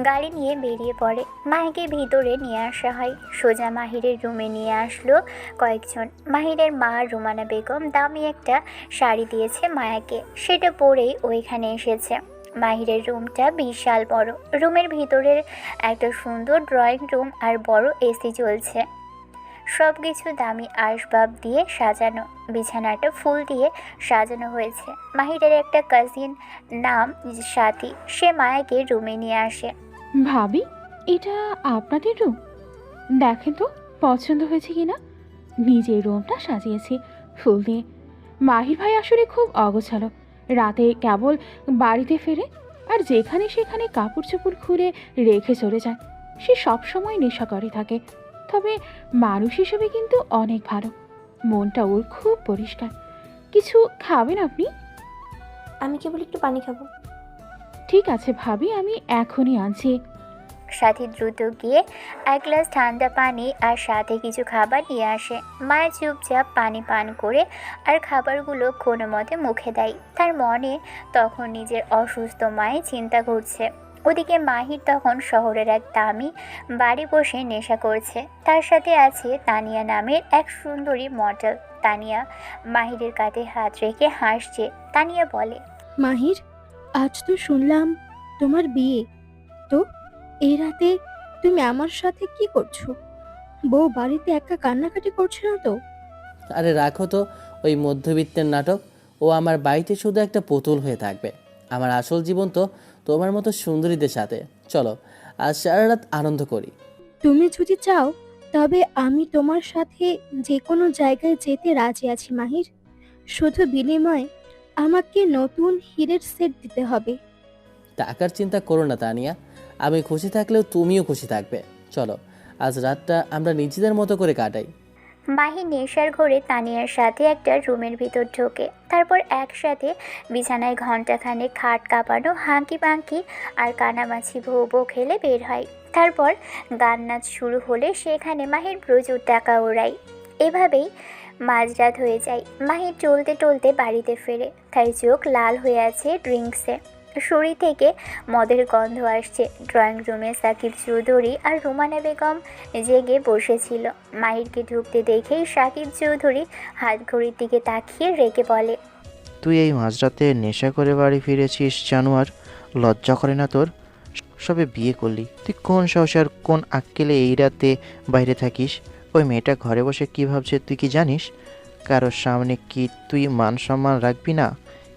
গাড়ি নিয়ে বেরিয়ে পড়ে। মাহিকে ভিতরে নিয়ে আসা হয়। সোজা মাহিরের রুমে নিয়ে আসলো কয়েকজন। মাহিরের মা রুমানা বেগম দামি একটা শাড়ি দিয়েছে মায়াকে, সেটা পরেই ওইখানে এসেছে। মাহিরের রুমটা বিশাল বড়। রুমের ভিতরের একটা সুন্দর ড্রয়িং রুম আর বড় এসি চলছে। সব কিছু দামি আসবাব দিয়ে সাজানো, বিছানাটা ফুল দিয়ে সাজানো হয়েছে। মাহিরের একটা কাজিন নাম সাথী, সে মায়াকে রুমে নিয়ে আসে। ভাবি, এটা আপনাদের রুম? দেখেন তো পছন্দ হয়েছে কিনা। নিজের রুমটা সাজিয়েছি ফুল দিয়ে। মাহির ভাই আসলে খুব অগোছালো, রাতে কেবল বাড়িতে ফেরে আর যেখানে সেখানে কাপড় চোপড় খুলে রেখে চলে যায়। সে সবসময় নেশা করে থাকে, তবে মানুষ হিসেবে কিন্তু অনেক ভালো। মনটা ওর খুব পরিষ্কার। কিছু খাবেন আপনি? আমি কেবল একটু পানি খাবো। ঠিক আছে ভাবি, আমি এখনই আনছি। সাথী দ্রুত গিয়ে এক গ্লাস ঠান্ডা পানি আর সাথে কিছু খাবার নিয়ে আসে। মায়া চুপচাপ পানি পান করে আর খাবারগুলো কোনো মতে মুখে দেয়। তার মনে তখন নিজের অসুস্থ মায়ের চিন্তা ঘুরছে। ওদিকে মাহির তখন শহরের এক দামি বাড়ি বসে নেশা করছে। তার সাথে আছে তানিয়া নামের এক সুন্দরী মডেল। তানিয়া মাহিরের কাঁধে হাত রেখে হাসছে। তানিয়া বলে, মাহির, আজ তো শুনলাম তোমার বিয়ে। তো এই রাতে তুমি আমার সাথে কি করছো? বউ বাড়িতে একা কান্নাকাটি করছে না তো? আরে রাখো তো ওই মধ্যবিত্তের নাটক। ও আমার বাড়িতে শুধু একটা পুতুল হয়ে থাকবে। আমার আসল জীবন তো তোমার মতো সুন্দরীদের সাথে। চলো আজ সারা রাত আনন্দ করি। তুমি যদি চাও তবে আমি তোমার সাথে যে কোনো জায়গায় যেতে রাজি আছি মাহির। শুধু বিনিময়ে আমাকে নতুন হীরের সেট দিতে হবে। টাকার চিন্তা করো না তানিয়া, আমি খুশি থাকলেও তুমিও খুশি থাকবে। চলো আজ রাতটা আমরা নিজেদের মতো করে কাটাই। মাহি নেশার ঘরে তানিয়ার সাথে একটা রুমের ভিতর ঢোকে। তারপর একসাথে বিছানায় ঘণ্টাখানেক খাট কাঁপানো, হাঁকি পাঁকি আর কানামাছি ভৌ ভৌ খেলে বের হয়। তারপর গান নাচ শুরু হলে সেখানে মাহির প্রচুর টাকা ওড়ায়। এভাবেই মাঝরাত হয়ে যায়। মাহির চলতে চলতে বাড়িতে ফেরে। তার চোখ লাল হয়ে আছে ড্রিঙ্কসে। শরীর থেকে মদের গন্ধ আসছে। ড্রয়িং রুমে সাকিব চৌধুরী আর রুমানা বেগম জেগে বসেছিল। মাহিরকে ঢুকতে দেখেই সাকিব চৌধুরী হাত ঘড়ির দিকে তাকিয়ে রেগে বলে, তুই এই মাঝরাতে নেশা করে বাড়ি ফিরেছিস জানোয়ার? লজ্জা করে না তোর? সবে বিয়ে করলি, তুই কোন সাহসে আর কোন আক্কেলে এই রাতে বাইরে থাকিস? ওই মেয়েটা ঘরে বসে কী ভাবছে তুই কি জানিস? কারোর সামনে কি তুই মান সম্মান রাখবি না?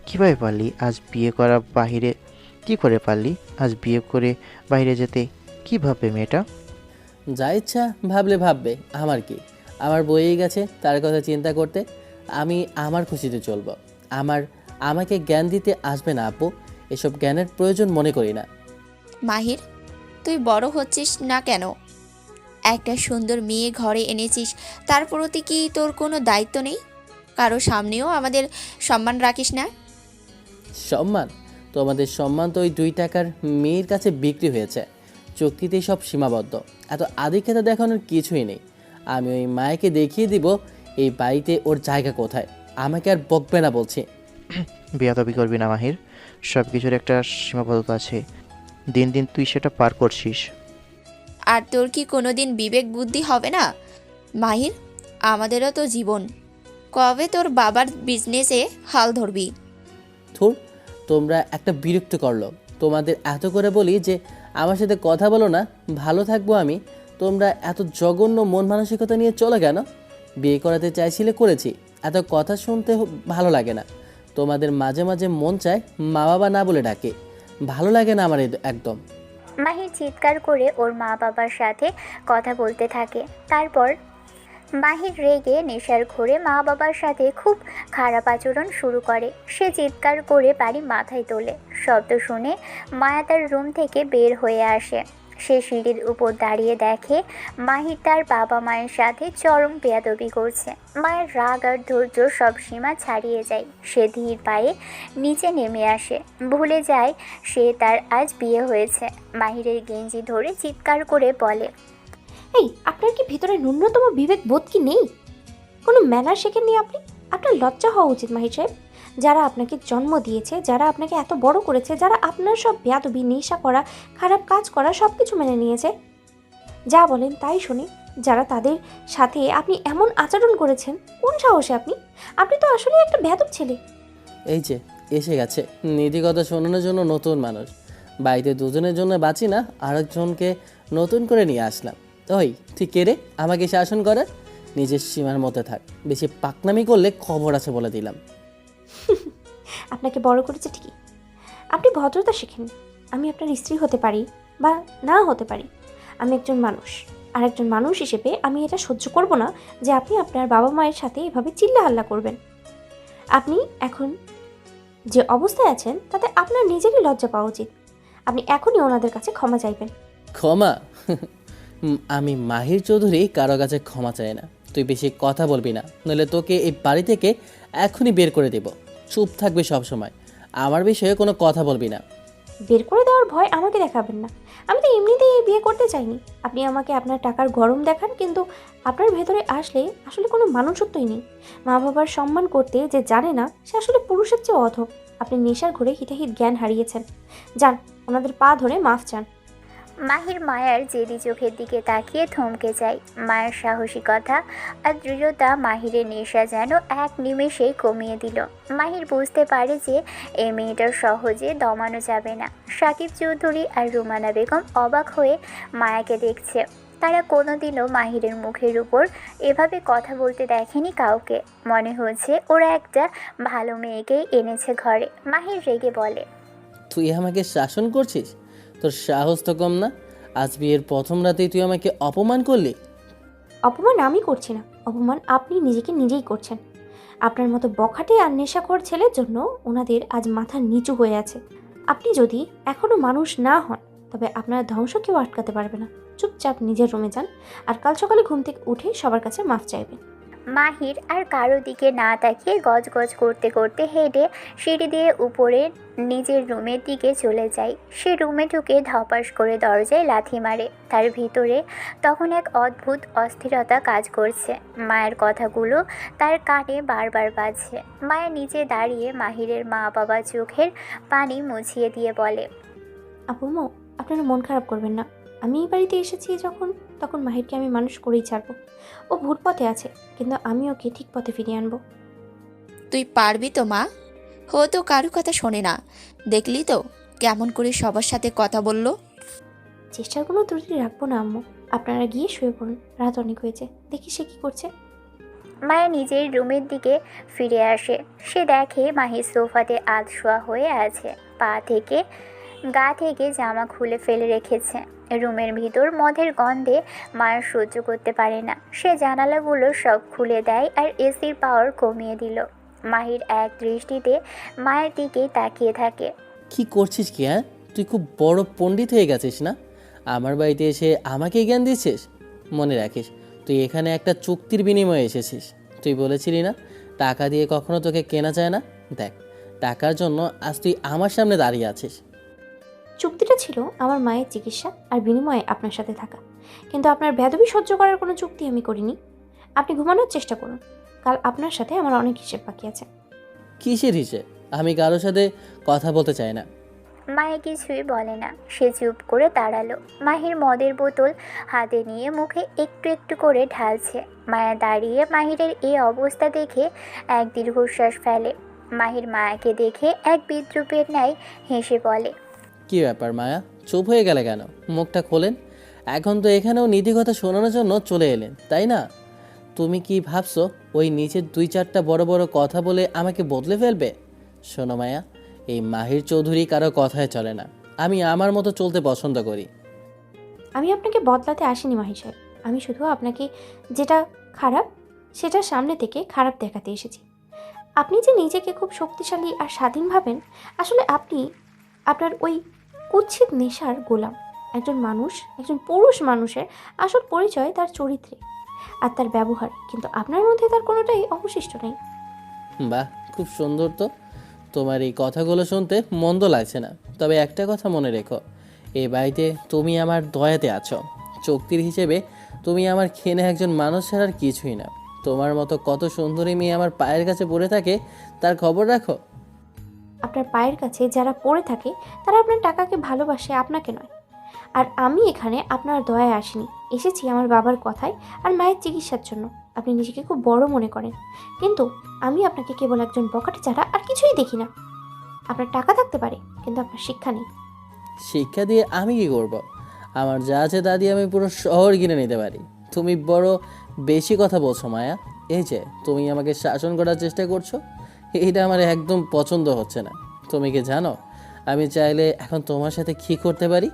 কীভাবে পারলি আজ বিয়ে করা বাহিরে? কি করে পারলি আজ বিয়ে করে বাইরে যেতে? কি ভাববে মেয়েটা? যা ইচ্ছা ভাবলে ভাববে, আমার কি? আমার বইয়েই গেছে তার কথা চিন্তা করতে। আমি আমার খুশিতে চলবো। আমাকে জ্ঞান দিতে আসবে না আপু, এসব জ্ঞানের প্রয়োজন মনে করি না। মাহির, তুই বড় হচ্ছিস না কেন? একটা সুন্দর মেয়ে ঘরে এনেছিস, তার প্রতি কি তোর কোনো দায়িত্ব নেই? কারো সামনেও আমাদের সম্মান রাখিস না? সম্মান? তোমাদের সম্মান তো ওই 2 টাকার মেয়ের কাছে বিক্রি হয়েছে। চুক্তিতেই সব সীমাবদ্ধ। এত আধিক্যতা দেখানোর কিছুই নেই। আমি ওই মায়াকে দেখিয়ে দিব এই বাড়িতে ওর জায়গা কোথায়। আমাকে আর বকবে না বলছি। বেয়াদবি করবি না মাহির, সব কিছুর একটা সীমাবদ্ধতা আছে। দিন দিন তুই সেটা পার করছিস। আর তোর কি কোনোদিন বিবেক বুদ্ধি হবে না? মাহির, আমাদেরও তো জীবন। কবে তোর বাবার বিজনেসে হাল ধরবি? থুর, তোমরা একটা বিরক্ত করলো। তোমাদের এত করে বলি যে আমার সাথে কথা বলো না, ভালো থাকবো আমি। তোমরা এত জঘন্য মন মানসিকতা নিয়ে চলো কেন? বিয়ে করাতে চাইছিলে, করেছি। এত কথা শুনতে ভালো লাগে না। তোমাদের মাঝে মাঝে মন চায় মা বাবা না বলে ডাকে। ভালো লাগে না আমার একদম। মাহির চিৎকার করে ওর মা বাবার সাথে কথা বলতে থাকে। তারপর মাহির রেগে নেশার ঘোরে মা বাবার সাথে খুব খারাপ আচরণ শুরু করে। সে চিৎকার করে বাড়ি মাথায় তোলে। শব্দ শুনে মায়া তার রুম থেকে বের হয়ে আসে। সে সিঁড়ির উপর দাঁড়িয়ে দেখে মাহির তার বাবা মায়ের সাথে চরম বেয়াদবি করছে। মায়ের রাগ আর ধৈর্য সব সীমা ছাড়িয়ে যায়। সে ধীর পায়ে নিচে নেমে আসে। ভুলে যায় সে তার আজ বিয়ে হয়েছে। মাহিরের গেঞ্জি ধরে চিৎকার করে বলে, এই, আপনার কি ভিতরে ন্যূনতম বিবেক বোধ কি নেই? কোনো ম্যানার শেখেননি আপনি? আপনার লজ্জা হওয়া উচিত মাহির সাহেব। যারা আপনাকে জন্ম দিয়েছে, যারা আপনাকে এত বড় করেছে, যারা আপনার সব বেয়াদবি, নেশা করা, খারাপ কাজ করা সব কিছু মেনে নিয়েছে, যা বলেন তাই শুনি, যারা তাদের সাথে আপনি এমন আচরণ করেছেন, কোন সাহসে আপনি? আপনি তো আসলে একটা বেয়াদব ছেলে। এই যে এসে গেছে নীতিকথা শোনানোর জন্য নতুন মানুষ। বাড়িতে দুজনের জন্য বাঁচি না, আরেকজনকে নতুন করে নিয়ে আসলাম। ওই তুই কে রে আমাকে শাসন করার? নিজের সীমার মধ্যে থাক। বেশি পাকনামি করলে খবর আছে বলে দিলাম। আপনাকে বড় করেছে ঠিকই, আপনি ভদ্রতা শেখেন। আমি আপনার স্ত্রী হতে পারি বা না হতে পারি, আমি একজন মানুষ। আর একজন মানুষ হিসেবে আমি এটা সহ্য করব না যে আপনি আপনার বাবা মায়ের সাথে এভাবে চিল্লাহাল্লা করবেন। আপনি এখন যে অবস্থায় আছেন তাতে আপনার নিজেরই লজ্জা পাওয়া উচিত। আপনি এখনই ওনাদের কাছে ক্ষমা চাইবেন। ক্ষমা? আমি মাহির চৌধুরী কারো কাছে ক্ষমা চাই না। তুই বেশি কথা বলবি না, নইলে তোকে এই বাড়ি থেকে এখনই বের করে দেব। চুপ থাকবি সব সময়, আমার বিষয়ে কোনো কথা বলবি না। বের করে দেওয়ার ভয় আমাকে দেখাবেন না। আমি তো এমনিতেই বিয়ে করতে চাইনি। আপনি আমাকে আপনার টাকার গরম দেখান, কিন্তু আপনার ভেতরে আসলে আসলে কোনো মানুষত্বই নেই। মা বাবার সম্মান করতে যে জানে না সে আসলে পুরুষের চেয়ে অধম। আপনি নেশার ঘরে হিতাহিত জ্ঞান হারিয়েছেন। যান, ওনাদের পা ধরে মাফ চান। মাহির মায়ার জেদি চোখের দিকে তাকিয়ে থমকে যায়। মায়ের সাহসিকতা আর দৃঢ়তা মাহিরের নেশা যেন এক নিমেষেই কমিয়ে দিল। মাহির বুঝতে পারে যে এই মেয়েটার সহজে দমানো যাবে না। সাকিব চৌধুরী আর রুমানা বেগম অবাক হয়ে মায়াকে দেখছে। তারা কোনোদিনও মাহিরের মুখের উপর এভাবে কথা বলতে দেখেনি কাউকে। মনে হচ্ছে ওরা একটা ভালো মেয়েকেই এনেছে ঘরে। মাহির রেগে বলে, তুই আমাকে শাসন করছিস? তোর সাহস তো কম না। আজ বিয়ের প্রথম রাতেই তুই আমাকে অপমান করলি। অপমান আমি করছি না, অপমান আপনি নিজেকে নিজেই করছেন। আপনার মতো বখাটে আর নেশাখোর ছেলের জন্য ওনাদের আজ মাথা নিচু হয়ে আছে। আপনি যদি এখনও মানুষ না হন তবে আপনার ধ্বংস কেউ আটকাতে পারবে না। চুপচাপ নিজের রুমে যান আর কাল সকালে ঘুম থেকে উঠে সবার কাছে মাফ চাইবেন। মাহির আর কারো দিকে না তাকিয়ে গজগজ করতে করতে হেঁটে সিঁড়ি দিয়ে উপরে নিজের রুমের দিকে চলে যায়। সে রুমে ঢুকে ধপাস করে দরজায় লাথি মারে। তার ভিতরে তখন এক অদ্ভুত অস্থিরতা কাজ করছে। মায়ের কথাগুলো তার কানে বারবার বাজছে। মায়া নিচে দাঁড়িয়ে মাহিরের মা বাবা চোখের পানি মুছিয়ে দিয়ে বলে, আপু মো, আপনারা মন খারাপ করবেন না। আমি এই বাড়িতে এসেছি তখন মাহিরকে আমি মানুষ করেই ছাড়বো। ও ভুল পথে আছে, কিন্তু আমি ওকে ঠিক পথে ফিরিয়ে আনবো। তুই পারবি তো মা? ও তো কারো কথা শোনে না, দেখলি তো কেমন করে সবার সাথে কথা বলল। চেষ্টার কোনো ত্রুটি রাখবো না আম্মু। আপনারা গিয়ে শুয়ে পড়ুন, রাত অনেক হয়েছে। দেখি সে কি করছে। মায়া নিজের রুমের দিকে ফিরে আসে। সে দেখে মাহি সোফাতে আধশোয়া হয়ে আছে, গা থেকে জামা খুলে ফেলে রেখেছে। রুমের ভিতর মদের গন্ধে মায়া সহ্য করতে পারে না। সে জানালাগুলো সব খুলে দেয় আর এসির পাওয়ার কমিয়ে দিল। মাহির এক দৃষ্টিতে মায়ের দিকেই তাকিয়ে থাকে। কি করছিস কি? হ্যাঁ, তুই খুব বড় পণ্ডিত হয়ে গেছিস না? আমার বাড়িতে এসে আমাকে জ্ঞান দিচ্ছিস? মনে রাখিস, তুই এখানে একটা চুক্তির বিনিময়ে এসেছিস। তুই বলেছিলি না টাকা দিয়ে কখনো তোকে কেনা যায় না? দেখ, টাকার জন্য আজ তুই আমার সামনে দাঁড়িয়ে আছিস। চুক্তিটা ছিল আমার মায়ের চিকিৎসা আর বিনিময়ে আপনার সাথে থাকা, কিন্তু আপনার বেদবি সহ্য করার কোনো চুক্তি আমি করিনি। আপনি ঘুমানোর চেষ্টা করুন, কাল আপনার সাথে আমার অনেক হিসেব বাকি আছে। কিসের হিসেব? আমি কারোর সাথে কথা বলতে চাই না। মায়া কিছুই বলে না। সে চুপ করে দাঁড়ালো। মাহির মদের বোতল হাতে নিয়ে মুখে একটু একটু করে ঢালছে। মায়া দাঁড়িয়ে মাহিরের এই অবস্থা দেখে এক দীর্ঘশ্বাস ফেলে। মাহির মায়াকে দেখে এক বিদ্রূপের ন্যায় হেসে বলে, কি ব্যাপার মায়া, চুপ হয়ে গেলে কেন? মুখটা খোলেন। এখন তো এখানেও নীতি কথা শোনানোর জন্য চলে এলেন, তাই না? তুমি কি ভাবছো ওই নিচের 2-4টা বড় বড় কথা বলে আমাকে বদলে ফেলবে? শোনো মায়া, এই মাহির চৌধুরী কারো কথায় চলে না। আমি আমার মতো চলতে পছন্দ করি। আমি আপনাকে বদলাতে আসিনি মাহি সাহেব। আমি শুধু আপনাকে যেটা খারাপ সেটার সামনে থেকে খারাপ দেখাতে এসেছি। আপনি যে নিজেকে খুব শক্তিশালী আর স্বাধীন ভাবেন, আসলে আপনি আপনার ওই কুৎসিত নেশার গোলাম। একজন পুরুষ মানুষের আসল পরিচয় তার চরিত্রে আর তার ব্যবহার, কিন্তু আপনার মধ্যে তার কোনোটাই অবশিষ্ট নেই। বাহ, খুব সুন্দর তো। তোমার এই কথাগুলো শুনতে মন্দ লাগছে না। তবে একটা কথা মনে রেখো, এই বাড়িতে তুমি আমার দয়াতে আছো। চুক্তির হিসেবে তুমি আমার খেনে একজন মানুষ ছাড়ার কিছুই না। তোমার মতো কত সুন্দরী মেয়ে আমার পায়ের কাছে পড়ে থাকে, তার খবর রাখো। আপনার পায়ের কাছে যারা পড়ে থাকে তারা আপনার টাকাকে ভালোবাসে, আপনাকে নয়। আর আমি এখানে আপনার দয়ায় আসিনি, এসেছি আমার বাবার কথায় আর মায়ের চিকিৎসার জন্য। আপনি নিজেকে খুব বড় মনে করেন, কিন্তু আমি আপনাকে কেবল একজন বখাটে ছাড়া আর কিছুই দেখি না। আপনার টাকা থাকতে পারে, কিন্তু আপনার শিক্ষা নেই। শিক্ষা দিয়ে আমি কি করব? আমার যা আছে তা দিয়ে আমি পুরো শহর কিনে নিতে পারি। তুমি বড় বেশি কথা বলছো মায়া। এই যে তুমি আমাকে শাসন করার চেষ্টা করছো, এইটা আমার একদম পছন্দ হচ্ছে না। তুমি কি জানো আমি চাইলে এখন তোমার সাথে কী করতে পারি?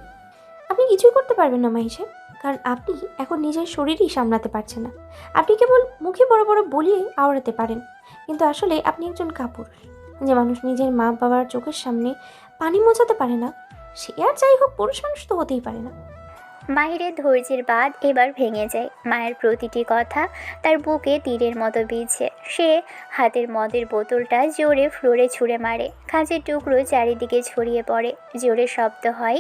আপনি কিছুই করতে পারবেন না মাহি সাহেব, কারণ আপনি এখন নিজের শরীরই সামলাতে পারছেন না। আপনি কেবল মুখে বড় বড় বলিয়ে আওড়াতে পারেন, কিন্তু আসলে আপনি একজন কাপুরুষ। যে মানুষ নিজের মা বাবার চোখের সামনে পানি মোছাতে পারে না, সে আর যাই হোক পুরুষ মানুষ তো হতেই পারে না। মাহিরের ধৈর্যের বাঁধ এবার ভেঙে যায়। মায়ের প্রতিটি কথা তার বুকে তীরের মতো বিঁধছে। সে হাতের মদের বোতলটা জোরে ফ্লোরে ছুঁড়ে মারে। কাঁচের টুকরো চারিদিকে ছড়িয়ে পড়ে। জোরে শব্দ হয়।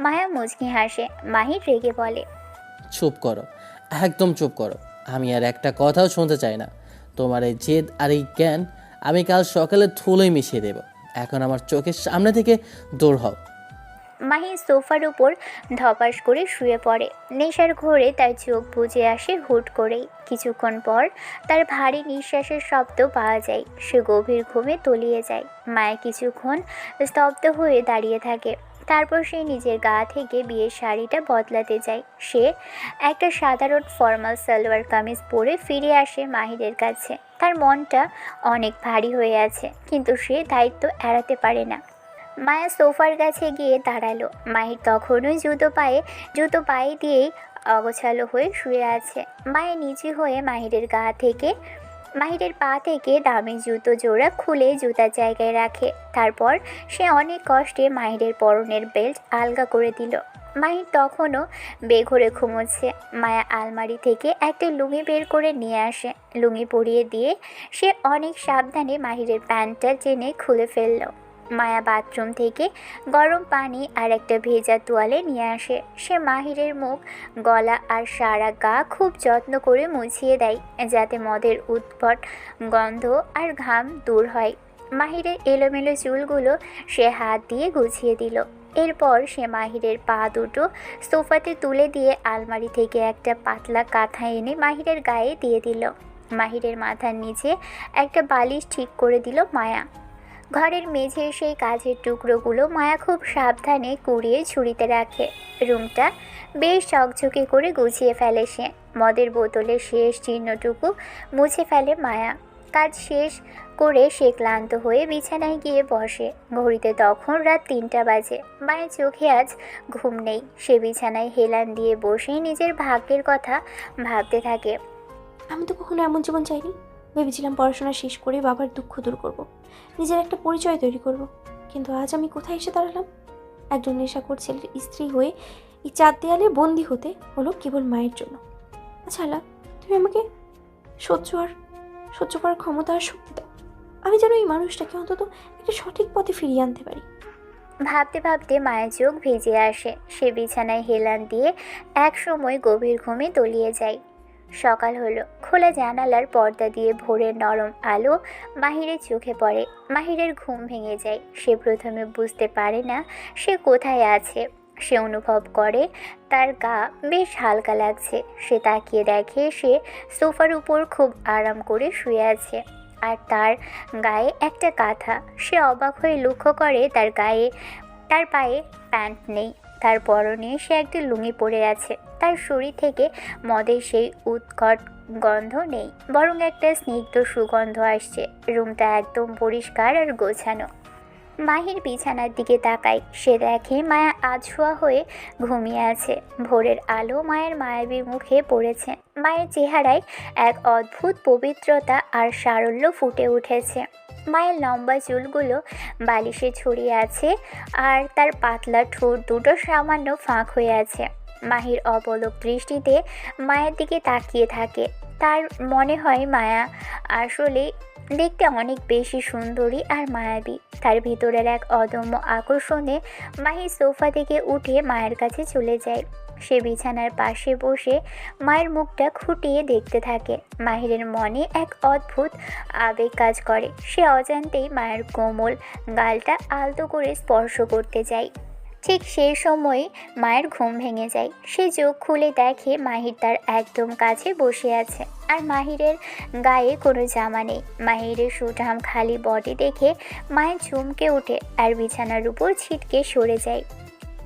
মায়া মুচকি হাসে। মাহির রেগে বলে, চুপ করো, একদম চুপ করো। আমি আর একটা কথাও শুনতে চাই না। তোমার এই জেদ আর এই জ্ঞান আমি কাল সকালে ধুলোয় মিশিয়ে দেব। এখন আমার চোখের সামনে থেকে দূর হও। মাহি সোফার উপর ধপাস করে শুয়ে পড়ে। নেশার ঘোরে তার চোখ বুজে আসে হুট করেই। কিছুক্ষণ পর তার ভারী নিঃশ্বাসের শব্দ পাওয়া যায়। সে গভীর ঘুমে তলিয়ে যায়। মায়া কিছুক্ষণ স্তব্ধ হয়ে দাঁড়িয়ে থাকে। তারপর সে নিজের গা থেকে বিয়ের শাড়িটা বদলাতে যায়। সে একটা সাধারণ ফর্মাল সালোয়ার কামিজ পরে ফিরে আসে মাহিরের কাছে। তার মনটা অনেক ভারী হয়ে আছে, কিন্তু সে দায়িত্ব এড়াতে পারে না। মায়া সোফার কাছে গিয়ে দাঁড়ালো। মাহির তখনও জুতো পায়ে দিয়েই অগোছালো হয়ে শুয়ে আছে। মায়া নিচু হয়ে মাহিরের পা থেকে দামি জুতো জোড়া খুলে জুতার জায়গায় রাখে। তারপর সে অনেক কষ্টে মাহিরের পরনের বেল্ট আলগা করে দিল। মাহির তখনও বেঘরে ঘুমোচ্ছে। মায়া আলমারি থেকে একটা লুঙ্গি বের করে নিয়ে আসে। লুঙ্গি পরিয়ে দিয়ে সে অনেক সাবধানে মাহিরের প্যান্টটা টেনে খুলে ফেলল। মায়া বাথরুম থেকে গরম পানি আর একটা ভেজা তোয়ালে নিয়ে আসে। সে মাহিরের মুখ, গলা আর সারা গা খুব যত্ন করে মুছিয়ে দেয়, যাতে মদের উদ্ভট গন্ধ আর ঘাম দূর হয়। মাহিরের এলোমেলো চুলগুলো সে হাত দিয়ে গুছিয়ে দিল। এরপর সে মাহিরের পা দুটো সোফাতে তুলে দিয়ে আলমারি থেকে একটা পাতলা কাঁথা এনে মাহিরের গায়ে দিয়ে দিল। মাহিরের মাথার নিচে একটা বালিশ ঠিক করে দিল মায়া। ঘরের মেঝে সেই কাচের টুকরোগুলো মায়া খুব সাবধানে কুড়িয়ে ঝুড়িতে রাখে। রুমটা বেশ ঝকঝকে করে গুছিয়ে ফেলে সে। মদের বোতলের শেষ চিহ্নটুকু মুছে ফেলে মায়া। কাজ শেষ করে সে ক্লান্ত হয়ে বিছানায় গিয়ে বসে। ঘড়িতে তখন রাত 3টা বাজে। মায়ের চোখে আজ ঘুম নেই। সে বিছানায় হেলান দিয়ে বসে নিজের ভাগ্যের কথা ভাবতে থাকে। আমি তো কখনো এমন জীবন চাইনি। ভেবেছিলাম পড়াশোনা শেষ করে বাবার দুঃখ দূর করব, নিজের একটা পরিচয় তৈরি করব। কিন্তু আজ আমি কোথায় এসে দাঁড়ালাম? একজন নেশাখোর ছেলের স্ত্রী হয়ে এই 4 দেয়ালে বন্দি হতে হলো কেবল মায়ের জন্য। আচ্ছা আল্লাহ, তুমি আমাকে সহ্য করার ক্ষমতা আর শক্তি দাও। আমি যেন এই মানুষটাকে অন্তত একটা সঠিক পথে ফিরিয়ে আনতে পারি। ভাবতে ভাবতে মায়ের চোখ ভিজে আসে। সে বিছানায় হেলান দিয়ে এক সময় গভীর ঘুমে তলিয়ে যায়। সকাল হলো। খোলা জানালার পর্দা দিয়ে ভোরের নরম আলো মাহিরের চোখে পড়ে। মাহিরের ঘুম ভেঙে যায়। সে প্রথমে বুঝতে পারে না সে কোথায় আছে। সে অনুভব করে তার গা বেশ হালকা লাগছে। সে তাকিয়ে দেখে সে সোফার উপর খুব আরাম করে শুয়ে আছে, আর তার গায়ে একটা কাঁথা। সে অবাক হয়ে লক্ষ্য করে তার পায়ে প্যান্ট নেই। তার পরনে সে একটা লুঙ্গি পরে আছে। তার শরীর থেকে মদের সেই উৎকট গন্ধ নেই, বরং একটা স্নিগ্ধ সুগন্ধ আসছে। রুমটা একদম পরিষ্কার আর গোছানো। মাহির বিছানার দিকে তাকায়। সে দেখে মায়া আধশোয়া হয়ে ঘুমিয়ে আছে। ভোরের আলো মায়ের মায়াবী মুখে পড়েছে। মায়ের চেহারায় এক অদ্ভুত পবিত্রতা আর সারল্য ফুটে উঠেছে। মায়ের লম্বা চুলগুলো বালিশে ছড়িয়ে আছে, আর তার পাতলা ঠোঁট দুটো সামান্য ফাঁক হয়ে আছে। মাহির অপলক দৃষ্টিতে মায়ের দিকে তাকিয়ে থাকে। তার মনে হয় মায়া আসলে দেখতে অনেক বেশি সুন্দরী আর মায়াবী। তার ভিতরের এক অদম্য আকর্ষণে মাহি সোফা থেকে উঠে মায়ের কাছে চলে যায়। সে বিছানার পাশে বসে মায়ের মুখটা খুঁটিয়ে দেখতে থাকে। মাহিরের মনে এক অদ্ভুত আবেগ কাজ করে। সে অজান্তেই মায়ের কোমল গালটা আলতো করে স্পর্শ করতে যায়। ঠিক সেই সময় মায়ের ঘুম ভেঙে যায়। সে চোখ খুলে দেখে মাহির তার একদম কাছে বসে আছে, আর মাহিরের গায়ে কোনো জামা নেই। মাহিরের সুঠাম খালি বডি দেখে মায়ের চমকে ওঠে আর বিছানার উপর ছিটকে সরে যায়।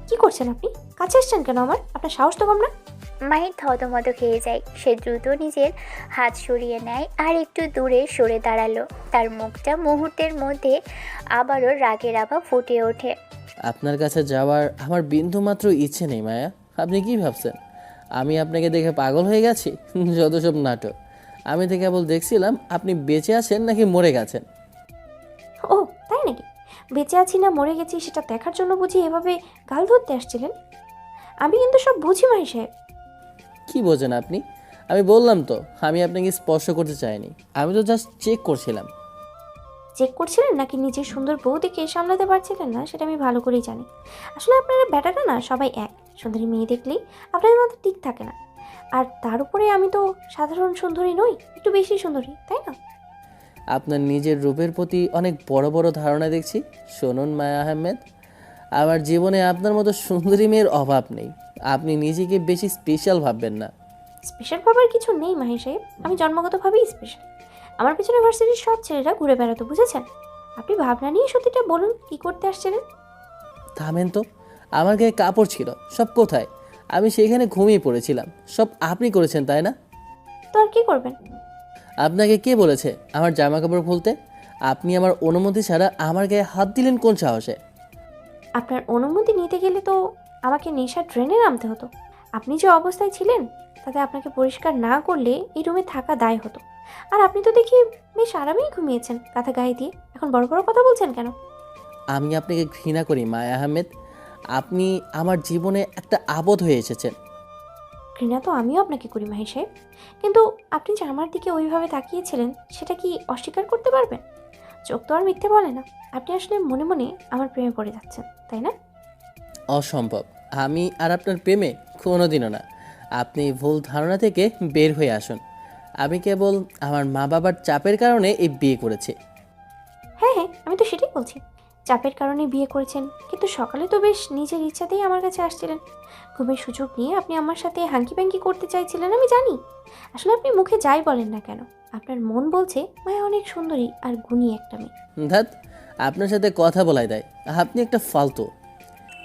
কি করছেন আপনি? কাছে আসছেন কেন আমার? আপনার সাহস তো কম না? মাহির থতমত খেয়ে যায়। সে দ্রুত নিজের হাত সরিয়ে নেয় আর একটু দূরে সরে দাঁড়ালো। তার মুখটা মুহূর্তের মধ্যে আবারও রাগের আভা ফুটে ওঠে। আপনার কাছে যাওয়ার আমার বিন্দুমাত্র ইচ্ছে নেই মায়া। আপনি কি ভাবছেন আমি আপনাকে দেখে পাগল হয়ে গেছি? যত সব নাটক। আমি তো কেবল দেখছিলাম আপনি বেঁচে আছেন নাকি মরে গেছেন। ও তাই নাকি? বেঁচে আছি না মরে গেছি সেটা দেখার জন্য বুঝি এভাবে গাল ধরতে আসছিলেন? আমি কিন্তু সব বুঝি মাহি সাহেব। কি বোঝেন আপনি? আমি বললাম তো আমি আপনাকে স্পর্শ করতে চাইনি, আমি তো জাস্ট চেক করছিলাম। চেক করছিলেন নাকি নিজের সুন্দর বউদিকে সামলাতে পারছিলেন না সেটা আমি ভালো করেই জানি। আসলে আপনারা ব্যাটাটা না সবাই এক, সুন্দরী মেয়ে দেখলেই আপনাদের মধ্যে ঠিক থাকে না। আর তার উপরে আমি তো সাধারণ সুন্দরী নই, একটু বেশি সুন্দরী, তাই না? আপনার নিজের রূপের প্রতি অনেক বড় বড় ধারণা দেখছি। শুনুন মায়া আহমেদ, আমার জীবনে আপনার মতো সুন্দরী মেয়ের অভাব নেই। আপনি নিজেকে বেশি স্পেশাল ভাববেন না। স্পেশাল ভাবার কিছু নেই মাহি সাহেব, আমি জন্মগতভাবেই স্পেশাল। আমার পিছনে ভার্সিটির সব ছেলেরা ঘুরে বেড়াতো, বুঝেছেন? আপনি ভাবনা নিয়ে সত্যিটা বলুন, কি করতে আসছিলেন? থামেন তো। আমার গায়ে কাপড় ছিল, সব কোথায়? আমি সেখানে ঘুমিয়ে পড়েছিলাম। সব আপনি করেছেন তাই না? তো আর কি করবেন? আপনাকে কে বলেছে আমার জামা কাপড় খুলতে? আপনি আমার অনুমতি ছাড়া আমার গায়ে হাত দিলেন কোন সাহসে? আপনার অনুমতি নিতে গেলে তো আমাকে নেশার ট্রেনে নামতে হতো। আপনি যে অবস্থায় ছিলেন তাতে আপনাকে পরিষ্কার না করলে এই রুমে থাকা দায় হতো। আর আপনি তো দেখি বেশ আরামেই ঘুমিয়েছেন কাঁথা গায়ে দিয়ে। এখন বড় বড় কথা বলছেন কেন? আমি আপনাকে ঘৃণা করি মায়া আহমেদ। আপনি আমার জীবনে একটা আপদ হয়ে এসেছেন। ঘৃণা তো আমিও আপনাকে করি মাহি সাহেব, কিন্তু আপনি যে আমার দিকে ওইভাবে তাকিয়েছিলেন সেটা কি অস্বীকার করতে পারবেন? চোখ তো আর মিথ্যে বলে না। আপনি আসলে মনে মনে আমার প্রেমে পড়ে যাচ্ছেন, তাই না? অসম্ভব। আমি আর আপনার প্রেমে কোনোদিনও না। আপনি ভুল ধারণা থেকে বের হয়ে আসুন। আমি কেবল আমার মা বাবার চাপের কারণে এই বিয়ে করেছি। হ্যাঁ হ্যাঁ, আমি তো সেটাই বলছি। চাপের কারণে বিয়ে করেছেন, কিন্তু সকালে তো বেশ নিজের ইচ্ছাতেই আমার কাছে আসছিলেন। ঘুমের সুযোগ নিয়ে আপনি আমার সাথে হাঙ্কি প্যাঙ্কি করতে চাইছিলেন, আমি জানি। আসলে আপনি মুখে যাই বলেন না কেন, আপনার মন বলছে মায়া অনেক সুন্দরী আর গুণী একটা মেয়ে। ধ্যাত, আপনার সাথে কথা বলাই দেয়। আপনি একটা ফালতু।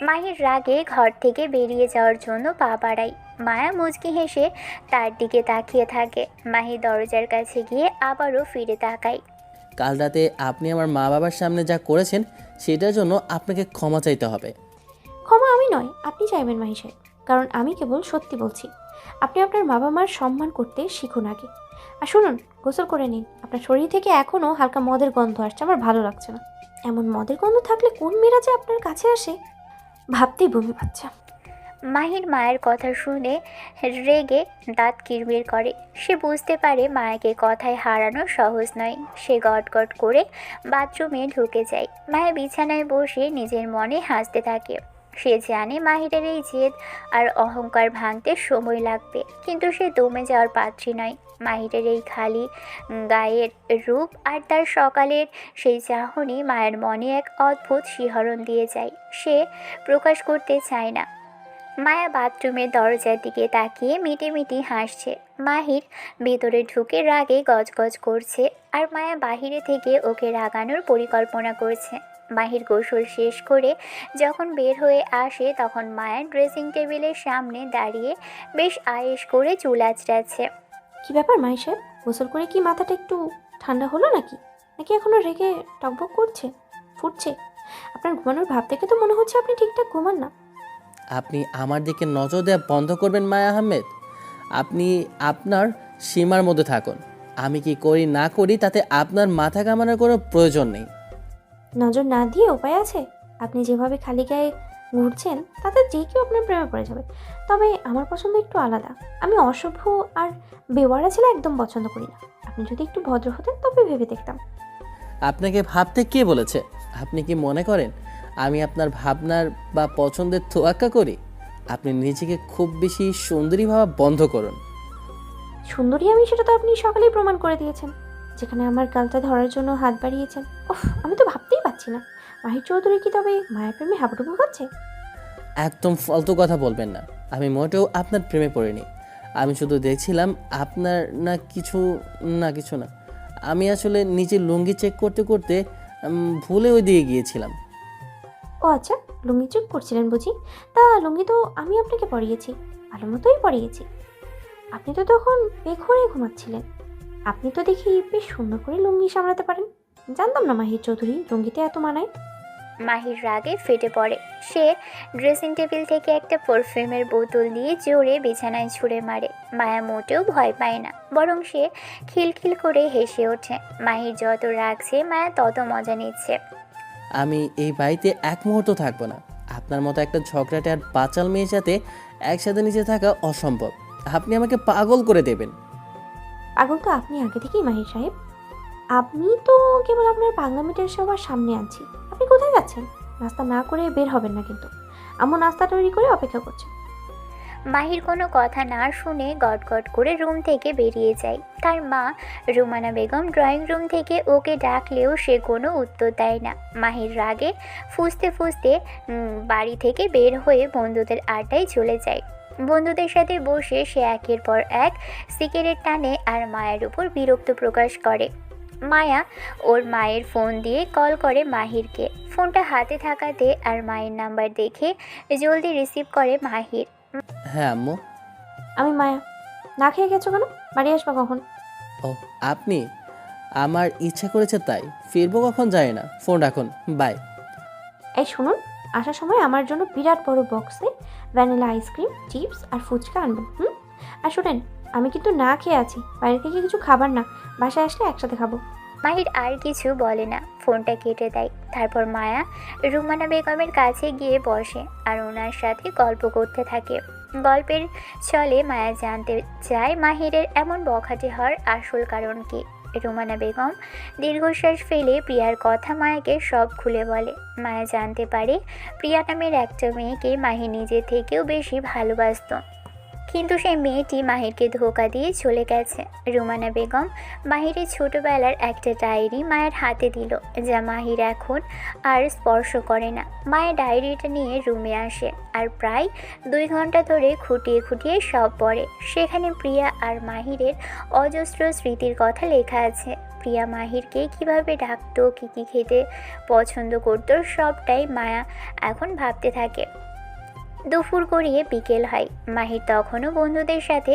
মাহির রাগে ঘর থেকে বেরিয়ে যাওয়ার জন্য পা বাড়ায়। মায়া মুচকি হেসে তার দিকে তাকিয়ে থাকে। মাহি দরজার কাছে গিয়ে আবারও ফিরে তাকায়। কাল রাতে আপনি আমার মা বাবার সামনে যা করেছেন সেটার জন্য আপনাকে ক্ষমা চাইতে হবে। ক্ষমা আমি নয়, আপনি চাইবেন মাহি সাহেব, কারণ আমি কেবল সত্যি বলছি। আপনি আপনার বাবা মার সম্মান করতে শিখুন আগে। আর শুনুন, গোসল করে নিন। আপনার শরীর থেকে এখনও হালকা মদের গন্ধ আসছে, আমার ভালো লাগছে না। এমন মদের গন্ধ থাকলে কোন মেয়েরা যে আপনার কাছে আসে ভাবতেই বমি পাচ্ছে। মাহির মায়ের কথা শুনে রেগে দাঁত কিরমির করে। সে বুঝতে পারে মায়াকে কথায় হারানো সহজ নয়। সে গটগট করে বাথরুমে ঢুকে যায়। মায়া বিছানায় বসে নিজের মনে হাসতে থাকে। সে জানে মাহিরের এই জেদ আর অহংকার ভাঙতে সময় লাগবে, কিন্তু সে দমে যাওয়ার পাত্রী নয়। মাহিরের এই খালি গায়ের রূপ আর তার সকালের সেই চাহনি মায়ের মনে এক অদ্ভুত শিহরণ দিয়ে যায়। সে প্রকাশ করতে চায় না। মায়া বাথরুমের দরজার দিকে তাকিয়ে মিটিমিটি হাসছে। মাহির ভেতরে ঢুকে রাগে গজগজ করছে, আর মায়া বাহিরে থেকে ওকে রাগানোর পরিকল্পনা করছে। মাহির গোসল শেষ করে যখন বের হয়ে আসে তখন মায়া ড্রেসিং টেবিলের সামনে দাঁড়িয়ে বেশ আয়েশ করে চুল আঁচড়াচ্ছে। কি ব্যাপার মাহি সাহেব, গোসল করে কি মাথাটা একটু ঠান্ডা হলো নাকি? নাকি এখনো রেগে টকবক করছে, ফুটছে? আপনার ঘুমানোর ভাব দেখে তো মনে হচ্ছে আপনি ঠিকঠাক ঘুমান না। আপনি আমার দিকে নজর দেওয়া বন্ধ করবেন মায়া আহমেদ। আপনি আপনার সীমার মধ্যে থাকুন। আমি কি করি না করি তাতে আপনার মাথা কামানোর কোনো প্রয়োজন নেই। নজর না দিয়ে উপায় আছে? আপনি যেভাবে খালি গায়ে ঘুরছেন তাতে যে কেউ আপনার প্রেমে পড়ে যাবে। তবে আমার পছন্দ একটু আলাদা। আমি অসভ্য আর বেওয়ারা ছেলে একদম পছন্দ করি না। আপনি যদি একটু ভদ্র হতেন তবে ভেবে দেখতাম। আপনাকে ভাবতে কে বলেছে? আপনি কি মনে করেন আমি আপনার ভাবনার বা পছন্দের তোয়াক্কা করি? আপনি নিজেকে খুব বেশি সুন্দরী ভাবা বন্ধ করুন। সুন্দরী আমি সেটা তো আপনি সকালেই প্রমাণ করে দিয়েছেন, যেখানে আমার গালটা ধরার জন্য হাত বাড়িয়েছেন। ওহ, আমি তো ভাবতেই পারছি না মাহির চৌধুরী কি তবে মায়ের প্রেমে হাবুডুবু খাচ্ছে? একদম ফালতু কথা বলবেন না। আমি মোটেও আপনার প্রেমে পড়িনি। আমি শুধু দেখছিলাম আপনার কিছু না। আমি আসলে নিজের লুঙ্গি চেক করতে করতে ভুলে ওই দিকে গিয়েছিলাম। ও আচ্ছা, লুঙ্গি চুপ করছিলেন বুঝি? তা লুঙ্গি তো আমি আপনাকে পরিয়েছি, ভালো মতোই পরিয়েছি। আপনি তো তখন বেঘরে ঘুমাচ্ছিলেন। আপনি তো দেখি বেশ সুন্দর করে লুঙ্গি সামলাতে পারেন। জানতাম না মাহির চৌধুরী লুঙ্গিতে এত মানায়। মাহির রাগে ফেটে পড়ে। সে ড্রেসিং টেবিল থেকে একটা পারফিউমের বোতল দিয়ে জোরে বিছানায় ছুঁড়ে মারে। মায়া মোটেও ভয় পায় না, বরং সে খিলখিল করে হেসে ওঠে। মাহির যত রাগছে, মায়া তত মজা নিচ্ছে। আমি এই বাড়িতে এক মুহূর্ত থাকবো না। আপনার মতো একটা ঝগড়াটে আর বাচাল মেয়ের সাথে একসাথে নিচে থাকা অসম্ভব। আপনি আমাকে পাগল করে দেবেন। পাগল তো আপনি আগে থেকেই মাহির সাহেব। আপনি তো কেবল আপনার পাগলামিটার সবার সামনে আনছি। আপনি কোথায় যাচ্ছেন? নাস্তা না করে বের হবেন না কিন্তু। আম্মু নাস্তা তৈরি করে অপেক্ষা করছে। মাহির কোনো কথা না শুনে গটগট করে রুম থেকে বেরিয়ে যায়। তার মা রুমানা বেগম ড্রয়িং রুম থেকে ওকে ডাকলেও সে কোনো উত্তর দেয় না। মাহির রাগে ফুঁসতে ফুঁসতে বাড়ি থেকে বের হয়ে বন্ধুদের আড্ডায় চলে যায়। বন্ধুদের সাথে বসে সে একের পর এক সিগারেট টানে আর মায়ের উপর বিরক্ত প্রকাশ করে। মায়া ওর মায়ের ফোন দিয়ে কল করে মাহিরকে। ফোনটা হাতে থাকাতে আর মায়ের নাম্বার দেখে জলদি রিসিভ করে মাহির। হ্যাঁ আম্মু। আমি মায়া। না খেয়ে গেছো কেন? বাড়ি আসবা কখন? ও আপনি? আমার ইচ্ছা করেছে তাই। ফিরবো কখন যায় না। ফোন রাখুন, বাই। এই শুনুন, আসার সময় আমার জন্য বিরাট বড় বক্সে ভ্যানিলা আইসক্রিম, চিপস আর ফুচকা আনবেন। আর শুনেন, আমি কিন্তু না খেয়ে আছি। বাইরে থেকে কিছু খাবার না, বাসায় আসলে একসাথে খাবো। মাহির আর কিছু বলে না, ফোনটা কেটে দেয়। তারপর মায়া রুমানা বেগমের কাছে গিয়ে বসে আর ওনার সাথে গল্প করতে থাকে। গল্পের ছলে মায়া জানতে চায় মাহিরের এমন বখাটে হওয়ার আসল কারণ কী। রুমানা বেগম দীর্ঘশ্বাস ফেলে প্রিয়ার কথা মায়াকে সব খুলে বলে। মায়া জানতে পারে প্রিয়া নামের একটা মেয়েকে মাহি নিজের থেকেও বেশি ভালোবাসত, কিন্তু সেই মেয়েটি মাহিরকে ধোঁকা দিয়ে চলে গেছে। রুমানা বেগম মাহিরের ছোটবেলার একটা ডায়েরি মায়ের হাতে দিল, যা মাহির এখন আর স্পর্শ করে না। মায়ের ডায়েরিটা নিয়ে রুমে আসে আর প্রায় 2 ঘন্টা ধরে খুঁটিয়ে খুঁটিয়ে সব পড়ে। সেখানে প্রিয়া আর মাহিরের অজস্র স্মৃতির কথা লেখা আছে। প্রিয়া মাহিরকে কিভাবে ডাকতো, কী কী খেতে পছন্দ করতো, সবটাই মায়া এখন ভাবতে থাকে। দুপুর গড়িয়ে বিকেল হয়। মাহির তখনও বন্ধুদের সাথে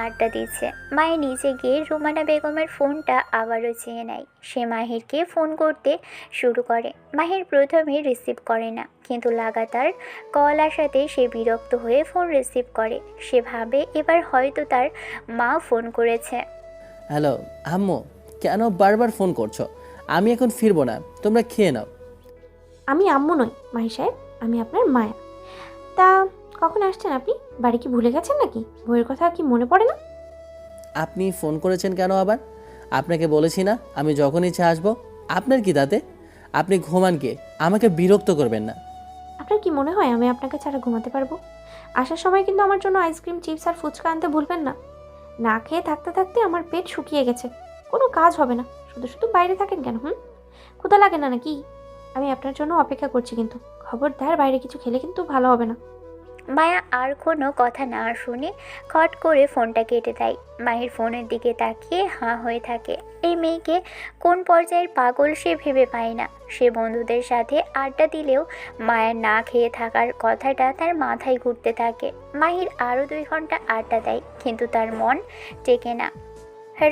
আড্ডা দিচ্ছে। মায়ের নিচে গিয়ে রুমানা বেগমের ফোনটা আবারও চেয়ে নেয়। সে মাহিরকে ফোন করতে শুরু করে। মাহির প্রথমে রিসিভ করে না, কিন্তু লাগাতার কল আসাতে সে বিরক্ত হয়ে ফোন রিসিভ করে। সে ভাবে এবার হয়তো তার মা ফোন করেছে। হ্যালো আম্মু, কেন বারবার ফোন করছো? আমি এখন ফিরবো না, তোমরা খেয়ে নাও। আমি আম্মু নই মাহি সাহেব, আমি আপনার মায়া। তা কখন আসছেন আপনি? বাড়ি কি ভুলে গেছেন নাকি? বইয়ের কথা কি মনে পড়ে না? আপনি ফোন করেছেন কেন আবার? আপনাকে বলেছি না আমি যখন ইচ্ছে আসবো। আপনার কি তাতে? আপনি ঘুমান কে, আমাকে বিরক্ত করবেন না। আপনার কি মনে হয় আমি আপনাকে ছাড়া ঘুমাতে পারবো? আসার সময় কিন্তু আমার জন্য আইসক্রিম, চিপস আর ফুচকা আনতে ভুলবেন না। না খেয়ে থাকতে থাকতে আমার পেট শুকিয়ে গেছে। কোনো কাজ হবে না, শুধু শুধু বাইরে থাকেন কেন? ক্ষুধা লাগে না নাকি? আমি আপনার জন্য অপেক্ষা করছি, কিন্তু খবরদার বাইরে কিছু খেলে কিন্তু ভালো হবে না। মায়া আর কোনো কথা না শুনে খট করে ফোনটা কেটে দেয়। মাহির ফোনের দিকে তাকিয়ে হাঁ হয়ে থাকে। এই মেয়েকে কোন পর্যায়ের পাগল সে ভেবে পায় না। সে বন্ধুদের সাথে আড্ডা দিলেও মায়ের না খেয়ে থাকার কথাটা তার মাথায় ঘুরতে থাকে। মাহির আরও 2 ঘন্টা আড্ডা দেয়, কিন্তু তার মন টেকে না।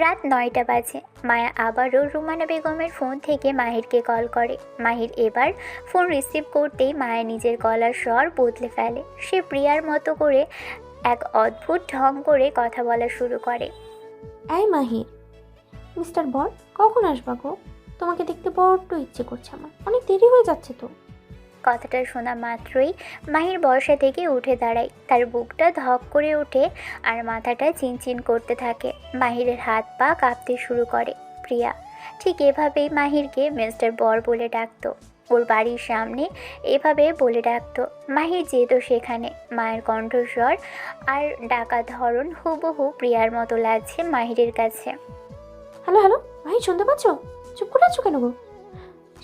রাত 9টা বাজে। মায়া আবারও রুমানা বেগমের ফোন থেকে মাহিরকে কল করে। মাহির এবার ফোন রিসিভ করতেই মায়া নিজের গলার স্বর বদলে ফেলে। সে প্রিয়ার মতো করে এক অদ্ভুত ঢং করে কথা বলা শুরু করে। এই মাহির, মিস্টার বর, কখন আসবা গো? তোমাকে দেখতে বড্ড ইচ্ছে করছে আমার, অনেক দেরি হয়ে যাচ্ছে তো। কথাটা শোনা মাত্রই মাহির বর্ষা থেকে উঠে দাঁড়ায়। তার বুকটা ধক করে ওঠে আর মাথাটা চিনচিন করতে থাকে। মাহিরের হাত পা কাঁপতে শুরু করে। প্রিয়া ঠিক এভাবেই মাহিরকে মিস্টার বর বলে ডাকতো। ওর বাড়ির সামনে এভাবে বলে ডাকতো। মাহির যেত সেখানে। মায়ের কণ্ঠস্বর আর ডাকা ধরন হুবহু প্রিয়ার মতো লাগছে মাহিরের কাছে। হ্যালো হ্যালো মাহির, শুনতে পাচ্ছ? চুপ করে আছো কেন গো?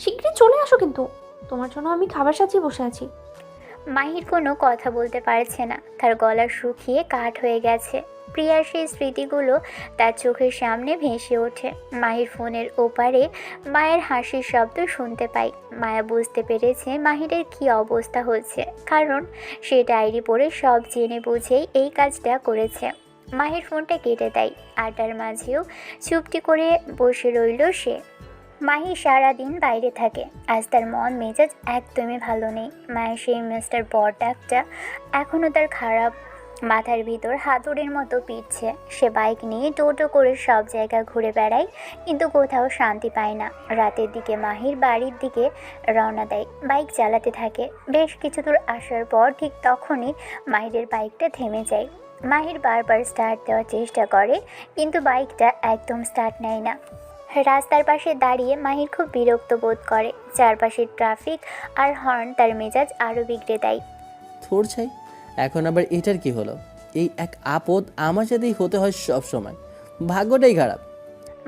শীঘ্রই চলে আসো কিন্তু, তোমার জন্য আমি খাবার সাজিয়ে বসে আছি। মাহির কোনো কথা বলতে পারছে না, তার গলা শুকিয়ে কাঠ হয়ে গেছে। প্রিয়ার সেই স্মৃতিগুলো তার চোখের সামনে ভেসে ওঠে। মাহির ফোনের ওপারে মায়ের হাসির শব্দ শুনতে পায়। মায়া বুঝতে পেরেছে মাহিরের কী অবস্থা হচ্ছে, কারণ সে ডায়েরি পড়ে সব জেনে বুঝেই এই কাজটা করেছে। মাহির ফোনটা কেটে দেয়। আড্ডার মাঝেও চুপটি করে বসে রইল সে। মাহি সারাদিন বাইরে থাকে, আজ তার মন মেজাজ একদমই ভালো নেই। মায়ের সেই মিস্টার বর ডাকটা এখনও তার খারাপ মাথার ভিতর হাতুড়ির মতো পিটছে। সে বাইক নিয়ে টোটো করে সব জায়গা ঘুরে বেড়ায়, কিন্তু কোথাও শান্তি পায় না। রাতের দিকে মাহির বাড়ির দিকে রওনা দেয়, বাইক চালাতে থাকে। বেশ কিছু দূর আসার পর ঠিক তখনই মাহিরের বাইকটা থেমে যায়। মাহির বারবার স্টার্ট দেওয়ার চেষ্টা করে, কিন্তু বাইকটা একদম স্টার্ট নেয় না। রাস্তার পাশে দাঁড়িয়ে মাহির খুব বিরক্ত বোধ করে। চারপাশের ট্রাফিক আর হর্ন তার মেজাজ আরও বিগড়ে দেয়। থোর ছাই, এখন আবার এটার কি হলো? এই এক আপদ আমার সাথেই হতে হয় সব সময়, ভাগ্যটাই খারাপ।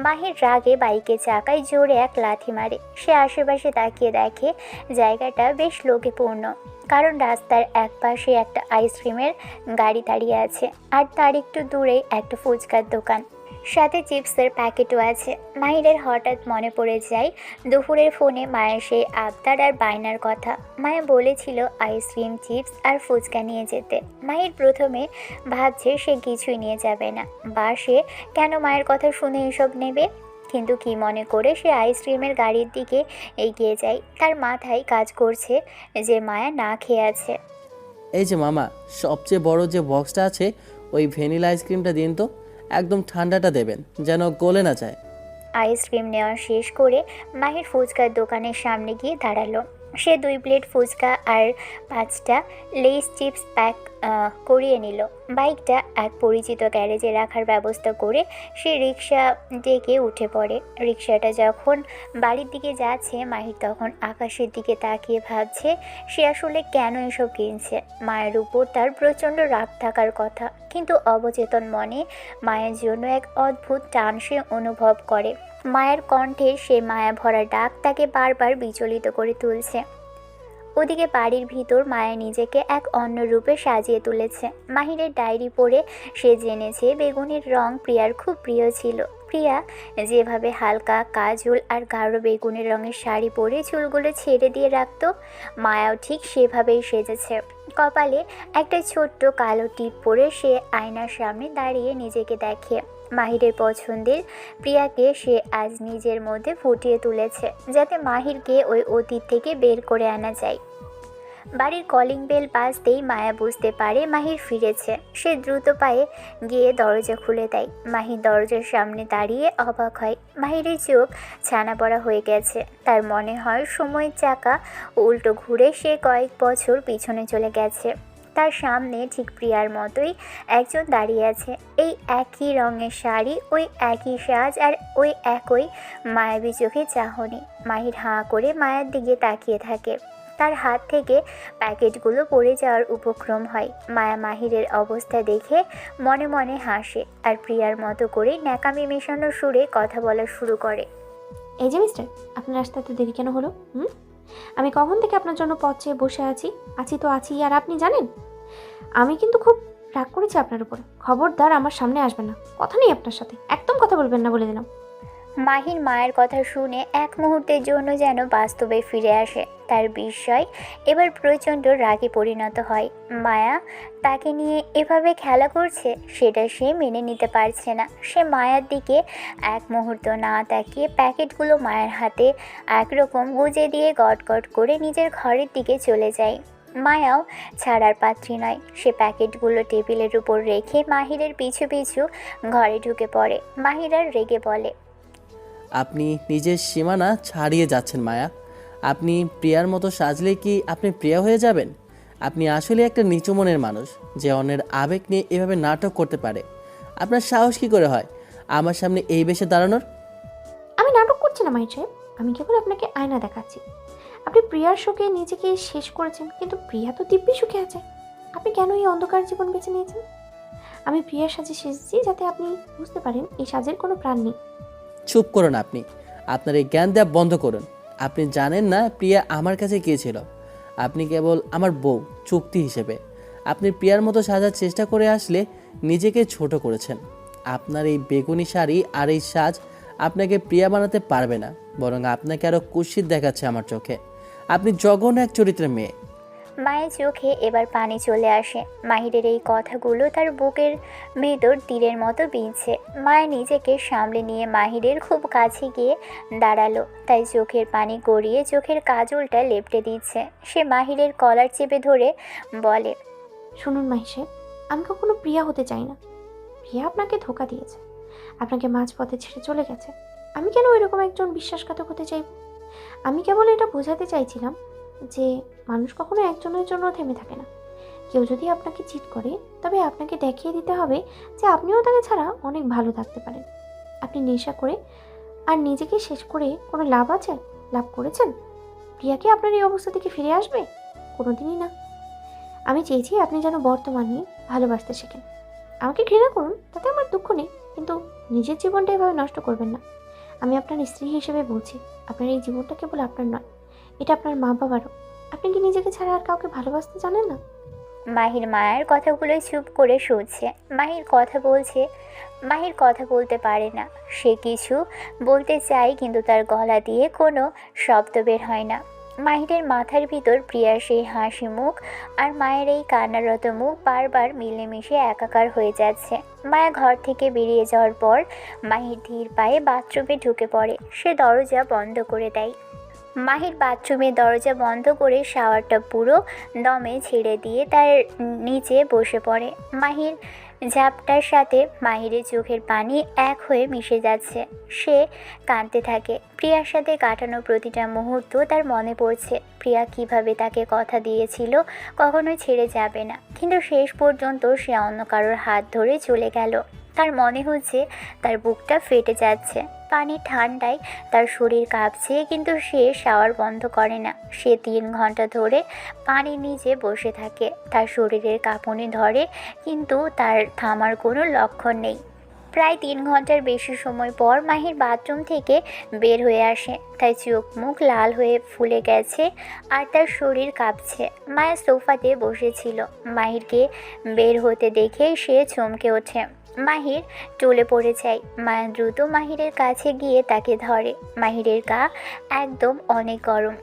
মাহির রাগে বাইকের চাকায় জোরে এক লাথি মারে। সে আশেপাশে তাকিয়ে দেখে জায়গাটা বেশ লোকেপূর্ণ, কারণ রাস্তার এক পাশে একটা আইসক্রিমের গাড়ি দাঁড়িয়ে আছে, আর তার একটু দূরেই একটা ফুচকার দোকান, সাথে চিপসের প্যাকেটও আছে। মাহিরের হঠাৎ মনে পড়ে যায় দুপুরের ফোনে মায়ের সেই আবদার আর বায়নার কথা। মায়া বলেছিল আইসক্রিম, চিপস আর ফুচকা নিয়ে যেতে। মাহির প্রথমে ভাবছে সে কিছুই নিয়ে যাবে না, বা সে কেন মায়ের কথা শুনে এসব নেবে, কিন্তু কি মনে করে সে আইসক্রিমের গাড়ির দিকে এগিয়ে যায়। তার মাথায় কাজ করছে যে মায়া না খেয়ে আছে। এই যে মামা, সবচেয়ে বড় যে বক্সটা আছে ওই ভ্যানিলা আইসক্রিমটা দিন তো, একদম ঠান্ডাটা দেবেন যেন গলে না যায়। আইসক্রিম নেওয়া শেষ করে মাহির ফুচকার দোকানের সামনে গিয়ে দাঁড়ালো। সে 2 প্লেট ফুচকা আর 5টা লেস চিপস প্যাক করিয়ে নিল। বাইকটা এক পরিচিত গ্যারেজে রাখার ব্যবস্থা করে সে রিক্সা ডেকে উঠে পড়ে। রিক্সাটা যখন বাড়ির দিকে যাচ্ছে, মাহির তখন আকাশের দিকে তাকিয়ে ভাবছে সে আসলে কেন এসব কিনছে। মায়ের উপর তার প্রচণ্ড রাগ থাকার কথা, কিন্তু অবচেতন মনে মায়ের জন্য এক অদ্ভুত টান সে অনুভব করে। মায়ের কণ্ঠের সে মায়া ভরা ডাক তাকে বারবার বিচলিত করে তুলছে। ওদিকে বাড়ির ভিতর মায়া নিজেকে এক অন্য রূপে সাজিয়ে তুলেছে। মাহিরের ডায়েরি পড়ে সে জেনেছে বেগুনের রং প্রিয়ার খুব প্রিয় ছিল। প্রিয়া যেভাবে হালকা কাজল আর গাঢ় বেগুনের রঙের শাড়ি পরে চুলগুলো ছেড়ে দিয়ে রাখত, মায়াও ঠিক সেভাবেই সেজেছে। কপালে একটা ছোট্ট কালো টিপ পরে সে আয়নার সামনে দাঁড়িয়ে নিজেকে দেখে। মাহিরের পছন্দের প্রিয়াকে সে আজ নিজের মধ্যে ফুটিয়ে তুলেছে, যাতে মাহিরকে ওই অতীত থেকে বের করে আনা যায়। বাড়ির কলিং বেল বাজতেই মায়া বুঝতে পারে মাহির ফিরেছে। সে দ্রুত পায়ে গিয়ে দরজা খুলে দেয়। মাহির দরজার সামনে দাঁড়িয়ে অবাক হয়। মাহিরের চোখ ছানা পড়া হয়ে গেছে। তার মনে হয় সময়ের চাকা উল্টো ঘুরে সে কয়েক বছর পিছনে চলে গেছে। তার সামনে ঠিক প্রিয়ার মতোই একজন দাঁড়িয়ে আছে। এই একই রঙের শাড়ি, ওই একই সাজ আর ওই একই মায়াবী চোখে চাহনি। মাহির হাঁ করে মায়ের দিকে তাকিয়ে থাকে। তার হাত থেকে প্যাকেটগুলো পড়ে যাওয়ার উপক্রম হয়। মায়া মাহিরের অবস্থা দেখে মনে মনে হাসে, আর প্রিয়ার মতো করে ন্যাকামি মেশানো সুরে কথা বলা শুরু করে। এই যে মিস্টার, আপনার আসতে এত দেরি কেন হলো? আমি কখন থেকে আপনার জন্য পথ চেয়ে বসে আছি তো আছি, আর আপনি জানেন আমি কিন্তু খুব রাগ করেছি আপনার উপরে। খবরদার আমার সামনে আসবেন না, কথা নেই আপনার সাথে, একদম কথা বলবেন না বলে দিলাম। মাহির মায়ের কথা শুনে এক মুহূর্তের জন্য যেন বাস্তবে ফিরে আসে। তার বিস্ময় এবার প্রচণ্ড রাগে পরিণত হয়। মায়া তাকে নিয়ে এভাবে খেলা করছে, সেটা সে মেনে নিতে পারছে না। সে মায়ার দিকে এক মুহূর্ত না তাকিয়ে প্যাকেটগুলো মায়ের হাতে একরকম গুজে দিয়ে গটগট করে নিজের ঘরের দিকে চলে যায়। মায়াও ছাড়ার পাত্রী নয়। সে প্যাকেটগুলো টেবিলের উপর রেখে মাহিরের পিছু পিছু ঘরে ঢুকে পড়ে। মাহির আর রেগে বলে, আপনি নিজের সীমানা ছাড়িয়ে যাচ্ছেন মায়া। আপনি প্রিয়ার মতো সাজলে কি আপনি প্রিয়া হয়ে যাবেন? আপনি আসলে একটা নিচু মনের মানুষ যে অন্যের আবেগ নিয়ে এভাবে নাটক করতে পারে। আপনার সাহস কী করে হয় আমার সামনে এই বেশে দাঁড়ানোর? আমি নাটক করছি না মাহির সাহেব, আমি কেবল আপনাকে আয়না দেখাচ্ছি। আপনি প্রিয়ার সুখে নিজেকে শেষ করেছেন, কিন্তু প্রিয়া তো দিব্যি সুখে আছে। আপনি কেন এই অন্ধকার জীবন বেছে নিয়েছেন? আমি প্রিয়ার সাজে সেজেছি যাতে আপনি বুঝতে পারেন এই সাজের কোনো প্রাণ নেই। চুপ করুন আপনি, আপনার এই জ্ঞান দেওয়া বন্ধ করুন। আপনি জানেন না প্রিয়া আমার কাছে গিয়েছিল, আপনি কেবল আমার বউ চুক্তি হিসেবে। আপনি প্রিয়ার মতো সাজার চেষ্টা করে আসলে নিজেকে ছোট করেছেন। আপনার এই বেগুনি শাড়ি আর এই সাজ আপনাকে প্রিয়া বানাতে পারবে না, বরং আপনাকে আরও কুৎসিত দেখাচ্ছে আমার চোখে। আপনি জঘন্য এক চরিত্রের মেয়ে। মায়ের চোখে এবার পানি চলে আসে। মাহিরের এই কথাগুলো তার বুকের ভেতর তীরের মতো বিঁধছে। মায়া নিজেকে সামলে নিয়ে মাহিরের খুব কাছে গিয়ে দাঁড়ালো, তাই চোখের পানি গড়িয়ে চোখের কাজলটা লেপটে দিচ্ছে। সে মাহিরের কলার চেপে ধরে বলে, শুনুন মাহি সাহেব, আমি কখনো প্রিয়া হতে চাই না। প্রিয়া আপনাকে ধোঁকা দিয়েছে, আপনাকে মাঝপথে ছেড়ে চলে গেছে। আমি কেন এরকম একজন বিশ্বাসঘাতক হতে চাইব? আমি কেবল এটা বোঝাতে চাইছিলাম যে মানুষ কখনো একজনের জন্য থেমে থাকে না। কেউ যদি আপনাকে চিট করে, তবে আপনাকে দেখিয়ে দিতে হবে যে আপনিও তাকে ছাড়া অনেক ভালো থাকতে পারেন। আপনি নেশা করে আর নিজেকে শেষ করে কোনো লাভ আছে? লাভ করেছেন? প্রিয়া কি আপনার এই অবস্থা থেকে ফিরে আসবে? কোনোদিনই না। আমি চেয়েছি আপনি যেন বর্তমানে ভালোবাসতে শেখেন। আমাকে ঘৃণা করুন, তাতে আমার দুঃখ নেই, কিন্তু নিজের জীবনটা এভাবে নষ্ট করবেন না। আমি আপনার স্ত্রী হিসেবে বলছি, আপনার এই জীবনটা কেবল আপনার নয়, এটা আপনার মা বাবারও। আপনি কি নিজেকে ছাড়া আর কাউকে ভালোবাসতে জানেন না? মাহির মায়ের কথাগুলো চুপ করে শুনছে। মাহির কথা বলতে পারে না। সে কিছু বলতে চায়, কিন্তু তার গলা দিয়ে কোনো শব্দ বের হয় না। মাহিরের মাথার ভিতর প্রিয়ার সেই হাসি মুখ আর মায়ের এই কান্নারত মুখ বারবার মিলেমিশে একাকার হয়ে যাচ্ছে। মায়া ঘর থেকে বেরিয়ে যাওয়ার পর মাহির ধীর পায়ে বাথরুমে ঢুকে পড়ে। সে দরজা বন্ধ করে দেয়। মাহির বাথরুমের দরজা বন্ধ করে শাওয়ারটা পুরো দমে ছেড়ে দিয়ে তার নিচে বসে পড়ে। মাহির ঝাপটার সাথে মাহিরের চোখের পানি এক হয়ে মিশে যাচ্ছে। সে কাঁদতে থাকে। প্রিয়ার সাথে কাটানো প্রতিটা মুহূর্ত তার মনে পড়ছে। প্রিয়া কিভাবে তাকে কথা দিয়েছিল কখনোই ছেড়ে যাবে না, কিন্তু শেষ পর্যন্ত সে অন্য কারোর হাত ধরে চলে গেল। তার মনে হচ্ছে তার বুকটা ফেটে যাচ্ছে। পানি ঠান্ডায় তার শরীর কাঁপছে, কিন্তু সে শাওয়ার বন্ধ করে না। সে 3 ঘন্টা ধরে পানির নিচে বসে থাকে। তার শরীরের কাঁপুনি ধরে, কিন্তু তার থামার কোনো লক্ষণ নেই। প্রায় 3 ঘন্টার বেশি সময় পর মাহির বাথরুম থেকে বের হয়ে আসে। তার চোখ মুখ লাল হয়ে ফুলে গেছে আর তার শরীর কাঁপছে। মায়া সোফাতে বসেছিল। মাহিরকে বের হতে দেখে সে চমকে ওঠে। মাহির টলে পড়ে যায়। মায়া দ্রুত মাহিরের কাছে গিয়ে তাকে ধরে। মাহিরের গা একদম অনেক গরম।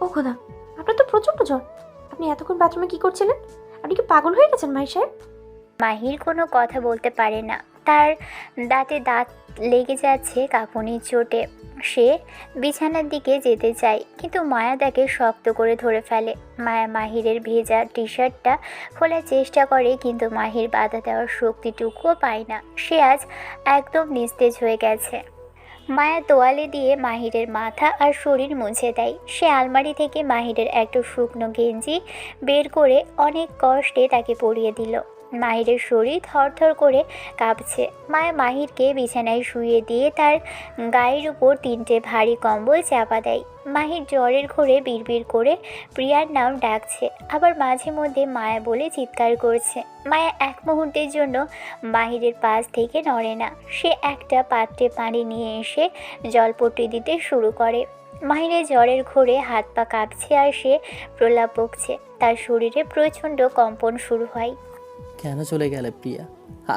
ও খোদা, আপনার তো প্রচণ্ড জ্বর। আপনি এতক্ষণ বাথরুমে কি করছিলেন? আপনি কি পাগল হয়ে গেছেন মাহি সাহেব? মাহির কোনো কথা বলতে পারে না। তার দাঁতে দাঁত লেগে যাচ্ছে কাঁপুনির চোটে। সে বিছানার দিকে যেতে চায়, কিন্তু মায়া তাকে শক্ত করে ধরে ফেলে। মায়া মাহিরের ভেজা টি শার্টটা খোলার চেষ্টা করে, কিন্তু মাহির বাধা দেওয়ার শক্তিটুকুও পায় না। সে আজ একদম নিস্তেজ হয়ে গেছে। মায়া তোয়ালে দিয়ে মাহিরের মাথা আর শরীর মুছে দেয়। সে আলমারি থেকে মাহিরের একটা শুকনো গেঞ্জি বের করে অনেক কষ্টে তাকে পরিয়ে দিল। মাহিরের শরীর থরথর করে কাঁপছে। মায়া মাহিরকে বিছানায় শুইয়ে দিয়ে তার গায়ের উপর 3টে ভারী কম্বল চাপা দেয়। মাহির জ্বরের ঘোরে বিড়বিড় করে প্রিয়ার নাম ডাকছে, আবার মাঝে মধ্যে মায়া বলে চিৎকার করছে। মায়া এক মুহূর্তের জন্য মাহিরের পাশ থেকে নড়ে না। সে একটা পাত্রে পানি নিয়ে এসে জলপট্টি দিতে শুরু করে। মাহিরের জ্বরের ঘোরে হাত পা কাঁপছে আর সে প্রলাপ বকছে। তার শরীরে প্রচণ্ড কম্পন শুরু হয়। কেন চলে গেলে প্রিয়া?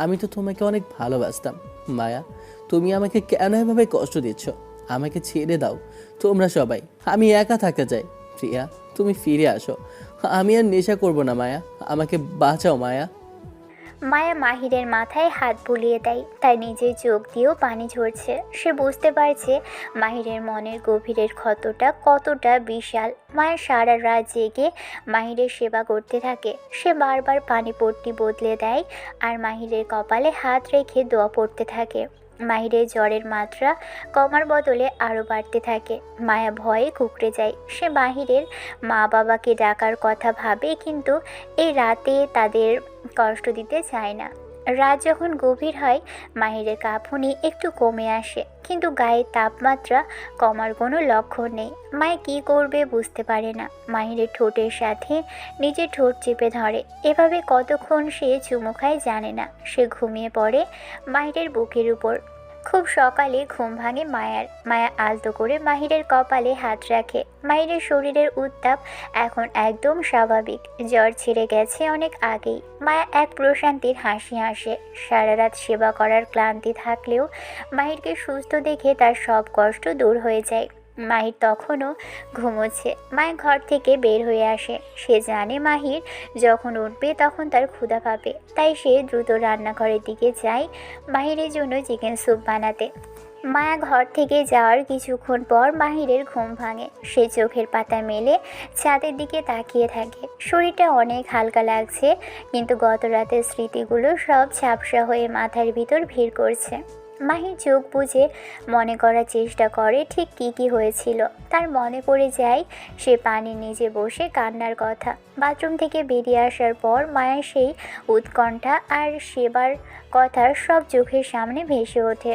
আমি তো তোমাকে অনেক ভালোবাসতাম। মায়া, তুমি আমাকে কেন এভাবে কষ্ট দিচ্ছ? আমাকে ছেড়ে দাও তোমরা সবাই, আমি একা থাকতে চাই। প্রিয়া, তুমি ফিরে আসো। আমি আর নেশা করব না মায়া, আমাকে বাঁচাও মায়া। মায়া মাহিরের মাথায় হাত বুলিয়ে দেয়। তার নিজের চোখ দিয়েও পানি ঝরছে। সে বুঝতে পারছে মাহিরের মনের গভীরের ক্ষতটা কতটা বিশাল। মায়া সারা রাত জেগে মাহিরের সেবা করতে থাকে। সে বারবার পানি পট্টি বদলে দেয় আর মাহিরের কপালে হাত রেখে দোয়া পড়তে থাকে। মাহিরের জ্বরের মাত্রা কমার বদলে আরও বাড়তে থাকে। মায়া ভয়ে কুঁকড়ে যায়। সে মাহিরের মা বাবাকে ডাকার কথা ভাবে, কিন্তু এই রাতে তাদের কষ্ট দিতে চায় না। রাত যখন গভীর হয় মাহিরের কাঁপুনি একটু কমে আসে, কিন্তু গায়ের তাপমাত্রা কমার কোনো লক্ষণ নেই। মায়া কী করবে বুঝতে পারে না। মাহিরের ঠোঁটের সাথে নিজের ঠোঁট চেপে ধরে। এভাবে কতক্ষণ সে চুমু খায় জানে না। সে ঘুমিয়ে পড়ে মাহিরের বুকের উপর। খুব সকালে ঘুম ভাঙে মায়ার। মায়া আলতো করে মাহিরের কপালে হাত রাখে। মাহিরের শরীরের উত্তাপ এখন একদম স্বাভাবিক, জ্বর ছেড়ে গেছে অনেক আগেই। মায়া এক প্রশান্তির হাসি হাসে। সারা রাত সেবা করার ক্লান্তি থাকলেও মাহিরকে সুস্থ দেখে তার সব কষ্ট দূর হয়ে যায়। মাহির তখনও ঘুমোচ্ছে। মায়া ঘর থেকে বের হয়ে আসে। সে জানে মাহির যখন উঠবে তখন তার ক্ষুধা পাবে, তাই সে দ্রুত রান্নাঘরের দিকে যায় মাহিরের জন্য চিকেন স্যুপ বানাতে। মায়া ঘর থেকে যাওয়ার কিছুক্ষণ পর মাহিরের ঘুম ভাঙে। সে চোখের পাতা মেলে ছাদের দিকে তাকিয়ে থাকে। শরীরটা অনেক হালকা লাগছে, কিন্তু গত রাতের স্মৃতিগুলো সব ঝাপসা হয়ে মাথার ভিতর ভিড় করছে। মাহির চোখ বুজে মনে করার চেষ্টা করে ঠিক কী হয়েছিল। তার মনে পড়ে যায় সে পানির নিচে বসে কান্নার কথা। বাথরুম থেকে বেরিয়ে আসার পর মায়া সেই উৎকণ্ঠা আর সেবার কথা সব চোখের সামনে ভেসে ওঠে।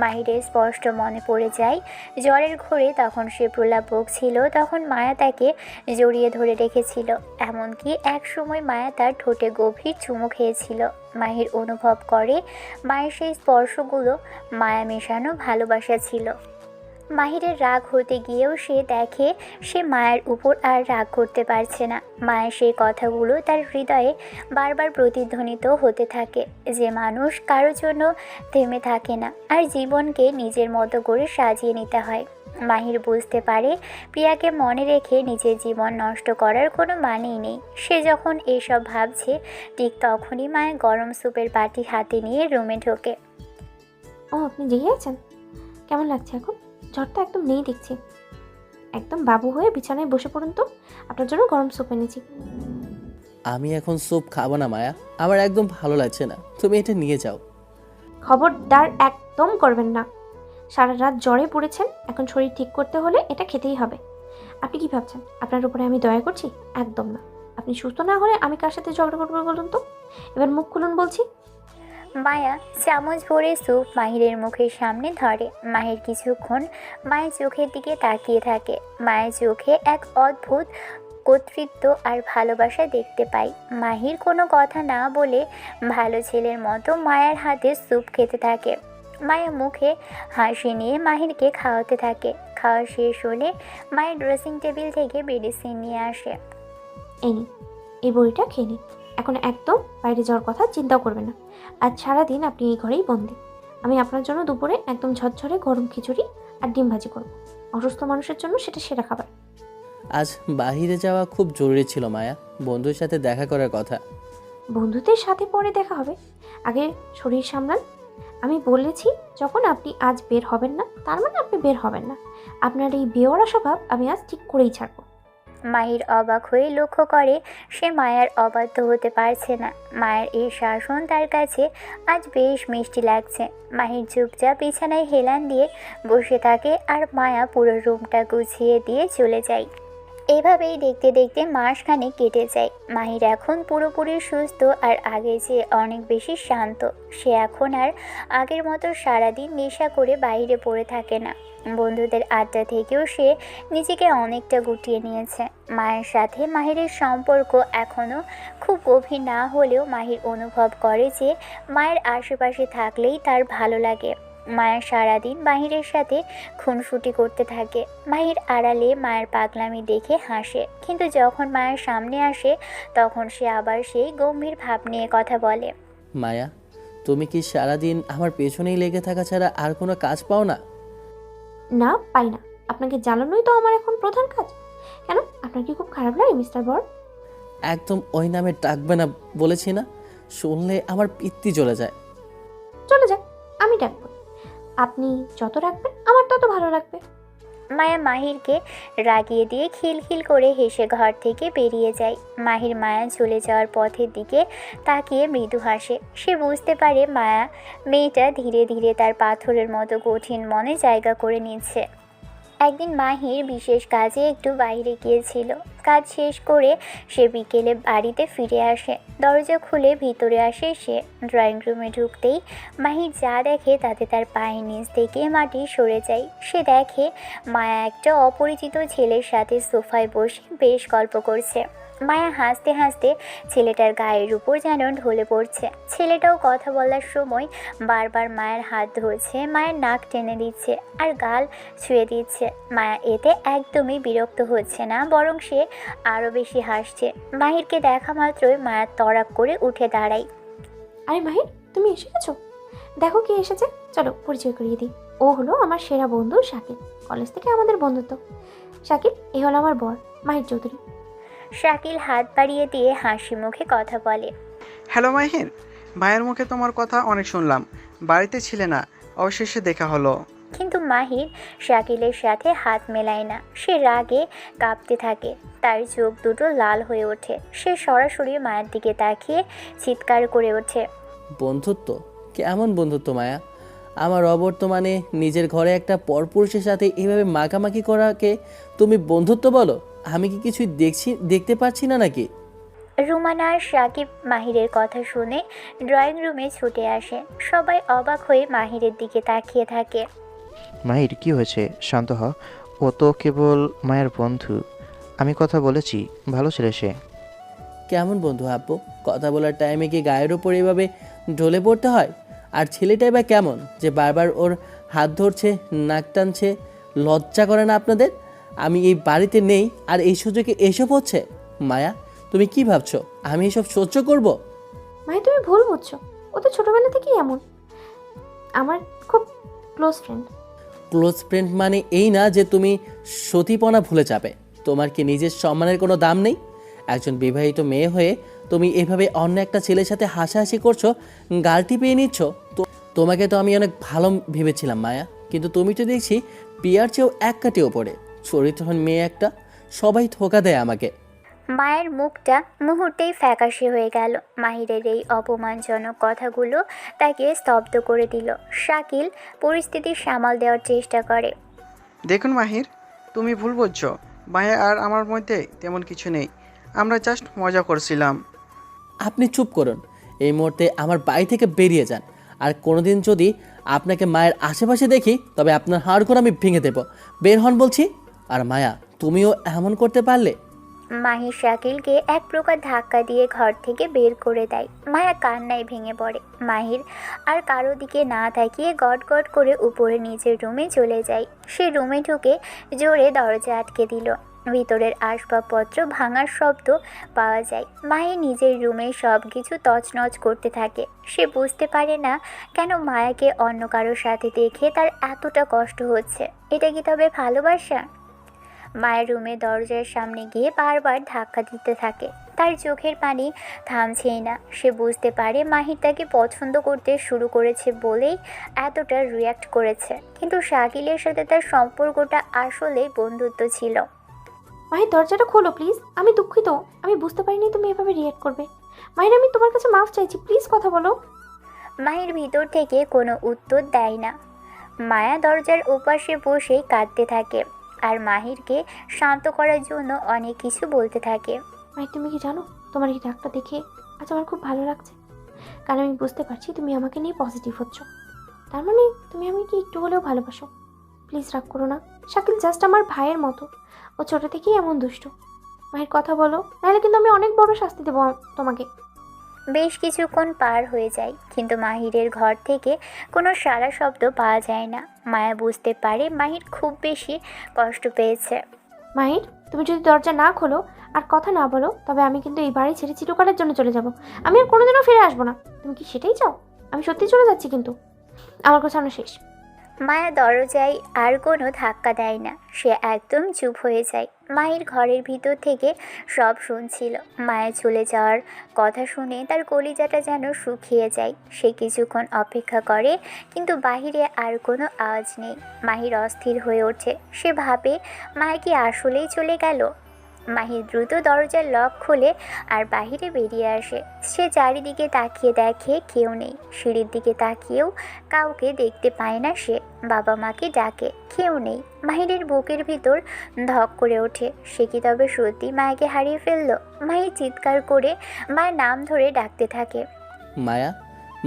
মাহিরের স্পষ্ট মনে পড়ে যায় জ্বরের ঘোরে তখন সে প্রলাপ বকছিল, তখন মায়া তাকে জড়িয়ে ধরে রেখেছিল। এমনকি এক সময় মায়া তার ঠোঁটে গভীর চুমু খেয়েছিল। মাহির অনুভব করে মায়ের সেই স্পর্শগুলো মায়া মেশানো ভালোবাসা ছিল। মাহিরের রাগ হতে গিয়েও সে দেখে সে মায়ের উপর আর রাগ করতে পারছে না। মায়ের সেই কথাগুলো তার হৃদয়ে বারবার প্রতিধ্বনিত হতে থাকে যে মানুষ কারো জন্য থেমে থাকে না, আর জীবনকে নিজের মতো করে সাজিয়ে নিতে হয়। মাহির বুঝতে পারে প্রিয়াকে মনে রেখে নিজের জীবন নষ্ট করার কোনো মানেই নেই। সে যখন এসব ভাবছে ঠিক তখনই মায়ের গরম স্যুপের বাটি হাতে নিয়ে রুমে ঢোকে। ও, আপনি জেগে আছেন? কেমন লাগছে এখন? জ্বর তো একদম নেই দেখছি। একদম বাবু হয়ে বিছানায় বসে পড়ুন তো, আপনার জন্য গরম স্যুপ এনেছি। আমি এখন স্যুপ খাবো না মায়া, আমার একদম ভালো লাগছে না, তুমি এটা নিয়ে যাও। খবরদার একদম করবেন না। সারা রাত জ্বরে পড়েছেন, এখন শরীর ঠিক করতে হলে এটা খেতেই হবে। আপনি কি ভাবছেন আপনার উপরে আমি দয়া করছি? একদম না। আপনি সুস্থ না হলে আমি কার সাথে ঝগড়া করবো বলুন তো? এবার মুখ খুলুন বলছি। মায়া চামচ ভরে স্যুপ মাহিরের মুখের সামনে ধরে। মাহির কিছুক্ষণ মায়ের চোখের দিকে তাকিয়ে থাকে। মায়ের চোখে এক অদ্ভুত কর্তৃত্ব আর ভালোবাসা দেখতে পাই। মাহির কোনো কথা না বলে ভালো ছেলের মতো মায়ের হাতে স্যুপ খেতে থাকে। মায়া মুখে হাসি নিয়ে মাহিরকে খাওয়াতে থাকে। খাওয়া শেষ হলে মায়ের ড্রেসিং টেবিল থেকে মেডিসিন নিয়ে আসে। এই নিন, এই বড়িটা খেয়ে নিন। এখন একদম বাইরে যাওয়ার কথা চিন্তাও করবেন না। আজ সারাদিন আপনি এই ঘরেই বন্দি। আমি আপনার জন্য দুপুরে একদম ঝরঝরে গরম খিচুড়ি আর ডিম ভাজি করব। অসুস্থ মানুষের জন্য সেটা সেরা খাবার। আজ বাইরে যাওয়া খুব জরুরি ছিল মায়া, বন্ধুর সাথে দেখা করার কথা। বন্ধুদের সাথে পরে দেখা হবে, আগে শরীর সামলান। আমি বলেছি যখন আপনি আজ বের হবেন না, তার মানে আপনি বের হবেন না। আপনার এই বেওয়ারা স্বভাব আমি আজ ঠিক করেই ছাড়ব। মাহির অবাক হয়ে লক্ষ্য করে সে মায়ার অবাধ্য হতে পারছে না। মায়ের এই শাসন তার কাছে আজ বেশ মিষ্টি লাগছে। মাহির চুপচাপ বিছানায় হেলান দিয়ে বসে থাকে, আর মায়া পুরো রুমটা গুছিয়ে দিয়ে চলে যায়। এভাবেই দেখতে দেখতে মাসখানেক কেটে যায়। মাহির এখন পুরোপুরি সুস্থ আর আগের চেয়ে অনেক বেশি শান্ত। সে এখন আর আগের মতো সারাদিন নেশা করে বাইরে পড়ে থাকে না। বন্ধুদের আড্ডা থেকেও সে নিজেকে অনেকটা গুটিয়ে নিয়েছে। মায়ের সাথে মাহিরের সম্পর্ক এখনও খুব গভীর না হলেও মাহির অনুভব করে যে মায়ের আশেপাশে থাকলেই তার ভালো লাগে। মায়া সারাদিন মাহিরের সাথে খুনসুটি করতে থাকে। মাহির আড়ালে মায়ের পাগলামি দেখে হাসে, কিন্তু যখন মায়ের সামনে আসে তখন সে আবার সেই গম্ভীর ভাব নিয়ে কথা বলে। মায়া, তুমি কি সারাদিন আমার পেছনেই লেগে থাকা ছাড়া আর কোনো কাজ পাও না? না, পাই না। আপনাকে জ্বালানোই তো আমার এখন প্রধান কাজ। কেন, আপনার কি খুব খারাপ লাগে মিস্টার বর? একদম ওই নামে ডাকবে না বলেছি না? শুনলে আমার পিত্তি চলে যায়। চলে যাক, আমি ডাকবো। আপনি যত রাখবেন আমার তত ভালো লাগবে। মায়া মাহিরকে রাগিয়ে দিয়ে খিলখিল করে হেসে ঘর থেকে বেরিয়ে যায়। মাহির মায়া চলে যাওয়ার পথের দিকে তাকিয়ে মৃদু হাসে। সে বুঝতে পারে মায়া মেয়েটা ধীরে ধীরে তার পাথরের মতো কঠিন মনে জায়গা করে নিচ্ছে। একদিন মাহির বিশেষ কাজে একটু বাইরে গিয়েছিল। কাজ শেষ করে সে বিকেলে বাড়িতে ফিরে আসে। দরজা খুলে ভিতরে আসে সে। ড্রয়িং রুমে ঢুকতেই মাহির যা দেখে তাতে তার পায়ের নিচ থেকে মাটি সরে যায়। সে দেখে মায়া একটা অপরিচিত ছেলের সাথে সোফায় বসে বেশ গল্প করছে। মায়া হাসতে হাসতে ছেলেটার গায়ের উপর যেন ঢলে পড়ছে। ছেলেটাও কথা বলার সময় বারবার মায়ের হাত ধরছে, মায়ের নাক টেনে দিচ্ছে আর গাল ছুঁয়ে দিচ্ছে। মায়া এতে একদমই বিরক্ত হচ্ছে না, বরং সে আরও বেশি হাসছে। মাহিরকে দেখা মাত্রই মায়া তড়াক করে উঠে দাঁড়ায়। আরে মাহির, তুমি এসে গেছো? দেখো কে এসেছে, চলো পরিচয় করিয়ে দিই। ও হলো আমার সেরা বন্ধু শাকিল, কলেজ থেকে আমাদের বন্ধুত্ব। শাকিল, এ হলো আমার বর মাহির চৌধুরী। শাকিল হাত বাড়িয়ে দিয়ে হাসি মুখে কথা বলে। হ্যালো মাহির, ভাইয়ের মুখে তোমার কথা অনেক শুনলাম, বাড়িতে ছিলে না, অবশেষে দেখা হলো। কিন্তু মাহির শাকিলের সাথে হাত মেলায় না, সে রাগে কাঁপতে থাকে, তার চোখ দুটো লাল হয়ে ওঠে। সে সরাসরি মায়ের দিকে তাকিয়ে চিৎকার করে ওঠে। বন্ধুত্ব? কেমন বন্ধুত্ব মায়া? আমার অবর্তমানে নিজের ঘরে একটা পরপুরুষের সাথে এভাবে মাখামাখি করাকে তুমি বন্ধুত্ব বলো? আমি কি কিছুই দেখতে পাচ্ছি না নাকি? রুমানা আর সাকিব মাহিরের কথা শুনে ড্রয়িং রুমে ছুটে আসে। সবাই অবাক হয়ে মাহিরের দিকে তাকিয়ে থাকে। মাহির, কি হয়েছে? শান্ত হ। ও তো কেবল মায়ের বন্ধু। আমি কথা বলেছি, ভালো ছেলে সে। কেমন বন্ধু আব্বু? কথা বলার টাইমে কি গায়ের ওপর এভাবে ঢলে পড়তে হয়? আর ছেলেটাই বা কেমন যে বারবার ওর হাত ধরছে, নাক টানছে? লজ্জা করে না আপনাদের? আমি এই বাড়িতে নেই আর এই সুযোগে এসব হচ্ছে? মায়া, তুমি কি ভাবছো আমি এসব সহ্য করব? মাহি, তুমি ভুল বুঝছো। ও তো ছোটবেলা থেকেই এমন, আমার খুব ক্লোজ ফ্রেন্ড। ক্লোজ ফ্রেন্ড মানে এই না যে তুমি সতীপনা ভুলে যাবে। তোমার কি নিজের সম্মানের কোনো দাম নেই? একজন বিবাহিত মেয়ে হয়ে তুমি এভাবে অন্য একটা ছেলের সাথে হাসাহাসি করছো, গাল টিপিয়ে নিচ্ছ। তো তোমাকে তো আমি অনেক ভালো ভেবেছিলাম মায়া, কিন্তু তুমি তো দেখছি পিয়ার চেয়েও এক কাটি ওপরে। চরিত্রহীন মেয়ে একটা, সবাই ধোঁকা দেয় আমাকে। মায়ের মুখটা মুহূর্তেই ফ্যাকাশে হয়ে গেল। মাহিরের এই অপমানজনক কথাগুলো তাকে স্তব্ধ করে দিল। শাকিল পরিস্থিতি সামাল দেওয়ার চেষ্টা করে। দেখুন মাহির, তুমি ভুল বুঝছো, ভাইয়া আর আমার মধ্যে তেমন কিছু নেই, আমরা জাস্ট মজা করছিলাম। আপনি চুপ করুন, এই মুহূর্তে আমার বাড়ি থেকে বেরিয়ে যান। আর কোনোদিন যদি আপনাকে মায়ের আশেপাশে দেখি তবে আপনার হাড়গোড় আমি ভেঙে দেব। বের হন বলছি। আর মায়া, তুমিও এমন করতে পারলে? মাহির শাকিলকে এক প্রকার ধাক্কা দিয়ে ঘর থেকে বের করে দেয়। মায়া কান্নায় ভেঙে পড়ে। মাহির আর কারো দিকে না তাকিয়ে গট গট করে উপরে নিজের রুমে চলে যায়। সে রুমে ঢুকে জোরে দরজা আটকে দিল। ভিতরের আসবাবপত্র ভাঙার শব্দ পাওয়া যায়। মাহির নিজের রুমে সব কিছু তছনছ করতে থাকে। সে বুঝতে পারে না কেন মায়াকে অন্য কারোর সাথে দেখে তার এতটা কষ্ট হচ্ছে। এটা কি তবে ভালোবাসা? মায়ের রুমে দরজার সামনে গিয়ে বারবার ধাক্কা দিতে থাকে। তার চোখের পানি থামছেই না। সে বুঝতে পারে মাহির তাকে পছন্দ করতে শুরু করেছে বলেই এতটা রিয়্যাক্ট করেছে, কিন্তু শাকিলের সাথে তার সম্পর্কটা আসলে বন্ধুত্ব ছিল। মাহির, দরজাটা খোলো প্লিজ। আমি দুঃখিত, আমি বুঝতে পারিনি তুমি এভাবে রিয়েক্ট করবে। মাহির, আমি তোমার কাছে মাফ চাইছি, প্লিজ কথা বলো। মাহির ভিতর থেকে কোনো উত্তর দেয় না। মায়া দরজার ওপাশে বসেই কাঁদতে থাকে আর মাহিরকে শান্ত করার জন্য অনেক কিছু বলতে থাকে। মাহির, তুমি কি জানো, তোমার এই রাগটা দেখে আজ আমার খুব ভালো লাগছে, কারণ আমি বুঝতে পারছি তুমি আমাকে নিয়ে পজিটিভ হচ্ছ। তার মানে তুমি আমাকে একটু হলেও ভালোবাসো। প্লিজ রাগ করো না। শাকিল জাস্ট আমার ভাইয়ের মতো, ও ছোটো থেকেই এমন দুষ্ট। মাহির, কথা বলো, নাহলে কিন্তু আমি অনেক বড় শাস্তি দেবো তোমাকে। বেশ কিছুক্ষণ পার হয়ে যায়, কিন্তু মাহিরের ঘর থেকে কোনো সাড়া শব্দ পাওয়া যায় না। মায়া বুঝতে পারে মাহির খুব বেশি কষ্ট পেয়েছে। মাহির, তুমি যদি দরজা না খোলো আর কথা না বলো, তবে আমি কিন্তু এই বাড়ি ছেড়ে চিরকালের জন্য চলে যাব। আমি আর কোনোদিনও ফিরে আসবো না। তুমি কি সেটাই চাও? আমি সত্যি চলে যাচ্ছি, কিন্তু আমার গোছানো শেষ। মায়া দরজায় আর কোনো ধাক্কা দেয় না, সে একদম চুপ হয়ে যায়। মায়ের ঘরের ভিতর থেকে সব শুনছিল। মায়া চলে যাওয়ার কথা শুনে তার কলিজাটা যেন শুকিয়ে যায়। সে কিছুক্ষণ অপেক্ষা করে, কিন্তু বাহিরে আর কোনো আওয়াজ নেই। মাহির অস্থির হয়ে ওঠে। সে ভাবে মায়া কি আসলেই চলে গেল। মাহির দ্রুত দরজার লক খুলে আর বাহিরে বেরিয়ে আসে। সে চারিদিকে তাকিয়ে দেখে কেউ নেই। সিঁড়ির দিকে তাকিয়েও কাউকে দেখতে পায় না সে। বাবা মাকে ডাকে, কেউ নেই। মাহিরের বুকের ভিতর ধক করে ওঠে। সে কি তবে সত্যি মায়াকে হারিয়ে ফেলল? মাহি চিৎকার করে মায়ের নাম ধরে ডাকতে থাকে। মায়া,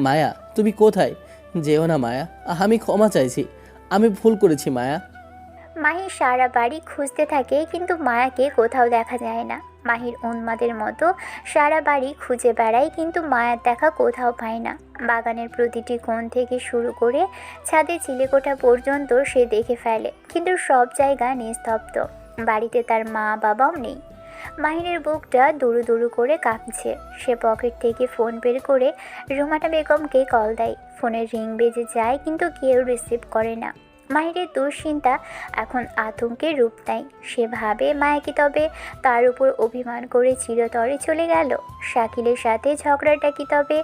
মায়া, তুমি কোথায়? যেও না মায়া, আমি ক্ষমা চাইছি, আমি ভুল করেছি মায়া। মাহি সারা বাড়ি খুঁজতে থাকে, কিন্তু মায়াকে কোথাও দেখা যায় না। মাহির উন্মাদের মতো সারা বাড়ি খুঁজে বেড়ায়, কিন্তু মায়ের দেখা কোথাও পায় না। বাগানের প্রতিটি কোণ থেকে শুরু করে ছাদের চিলেকোঠা পর্যন্ত সে দেখে ফেলে, কিন্তু সব জায়গা নিস্তব্ধ। বাড়িতে তার মা বাবাও নেই। মাহিরের বুকটা দুরু দুরু করে কাঁপছে। সে পকেট থেকে ফোন বের করে রুমানা বেগমকে কল দেয়। ফোনের রিং বেজে যায়, কিন্তু কেউ রিসিভ করে না। মাহিরের দুশ্চিন্তা এখন আতঙ্কের রূপ নেয়। সে ভাবে মায়া কি তবে তার উপর অভিমান করে চিরতরে চলে গেল? শাকিলের সাথে ঝগড়াটা কি তবে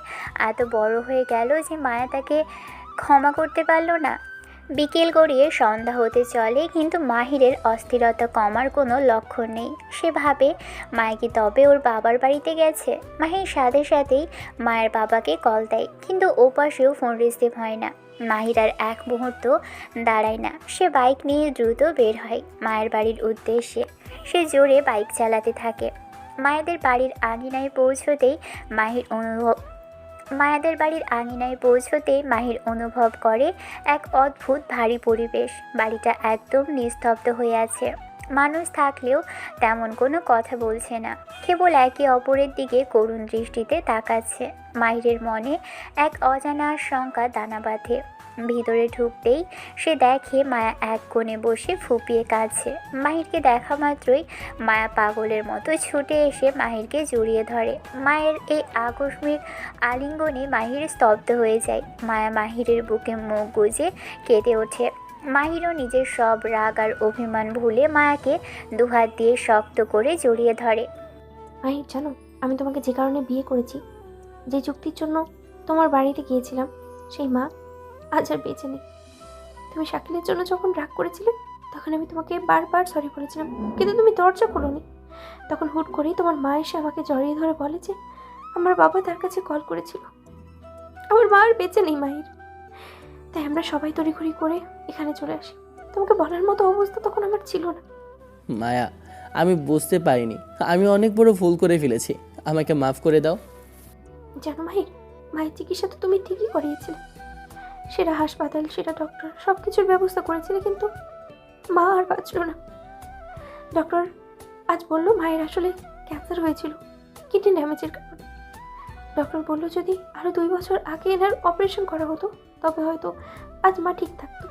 এত বড় হয়ে গেল যে মায়া তাকে ক্ষমা করতে পারল না? বিকেল গড়িয়ে সন্ধ্যা হতে চলে, কিন্তু মাহিরের অস্থিরতা কমার কোনো লক্ষণ নেই। সে ভাবে মায়া কি তবে ওর বাবার বাড়িতে গেছে? মাহির সাথে সাথেই মায়ের বাবাকে কল দেয়, কিন্তু ওপাশেও ফোন রিসিভ হয় না। মাহির আর এক মুহূর্ত দাঁড়ায় না। সে বাইক নিয়ে দ্রুত বের হয় মায়ের বাড়ির উদ্দেশ্যে। সে জোরে বাইক চালাতে থাকে। মায়েদের বাড়ির আঙিনায় পৌঁছতেই মাহির অনুভব করে এক অদ্ভুত ভারী পরিবেশ। বাড়িটা একদম নিস্তব্ধ হয়ে আছে। মানুষ থাকলেও তেমন কোনো কথা বলছে না, কেবল একে অপরের দিকে করুণ দৃষ্টিতে তাকাচ্ছে। মাহিরের মনে এক অজানা আশঙ্কা দানা বাঁধে। ভিতরে ঢুকতেই সে দেখে মায়া এক কোণে বসে ফুপিয়ে কাঁদছে। মাহিরকে দেখা মাত্রই মায়া পাগলের মতো ছুটে এসে মাহিরকে জড়িয়ে ধরে। মায়ের এই আকস্মিক আলিঙ্গনে মাহির স্তব্ধ হয়ে যায়। মায়া মাহিরের বুকে মুখ গুজে কেঁদে ওঠে। মাহিরও নিজের সব রাগ আর অভিমান ভুলে মায়াকে দুহাত দিয়ে শক্ত করে জড়িয়ে ধরে। মাহির, জানো আমি তোমাকে যে কারণে বিয়ে করেছি, যে চুক্তির জন্য তোমার বাড়িতে গিয়েছিলাম, সেই মা আজ আর বেঁচে নেই। তুমি শাকিলের জন্য যখন রাগ করেছিলে, তখন আমি তোমাকে বারবার সরি বলেছিলাম, কিন্তু তুমি দরজা খোলোনি। তখন হুট করেই তোমার মা এসে আমাকে জড়িয়ে ধরে বলে যে আমার বাবা তার কাছে কল করেছিল। আমার মা আর বেঁচে নেই মাহির। তাই আমরা সবাই তড়িঘড়ি করে এখানে চলে আসি। তোমাকে বলার মতো অবস্থা তখন আমার ছিল না। মায়া, আমি বুঝতে পারিনি, আমি অনেক বড় ভুল করে ফেলেছি, আমাকে মাফ করে দাও। জানো মাহির, মায়ের চিকিৎসা তো তুমি ঠিকই করিয়েছিলে। সেটা হাসপাতাল, সেটা ডক্টর, সব কিছুর ব্যবস্থা করেছিলে, কিন্তু মা আর বাঁচল না। ডক্টর আজ বললো মায়ের আসলে ক্যান্সার হয়েছিল, কিডনি ড্যামেজের কারণে। ডক্টর বললো যদি আরও 2 বছর আগে এনার অপারেশন করা হতো, তবে হয়তো আজ মা ঠিক থাকতো।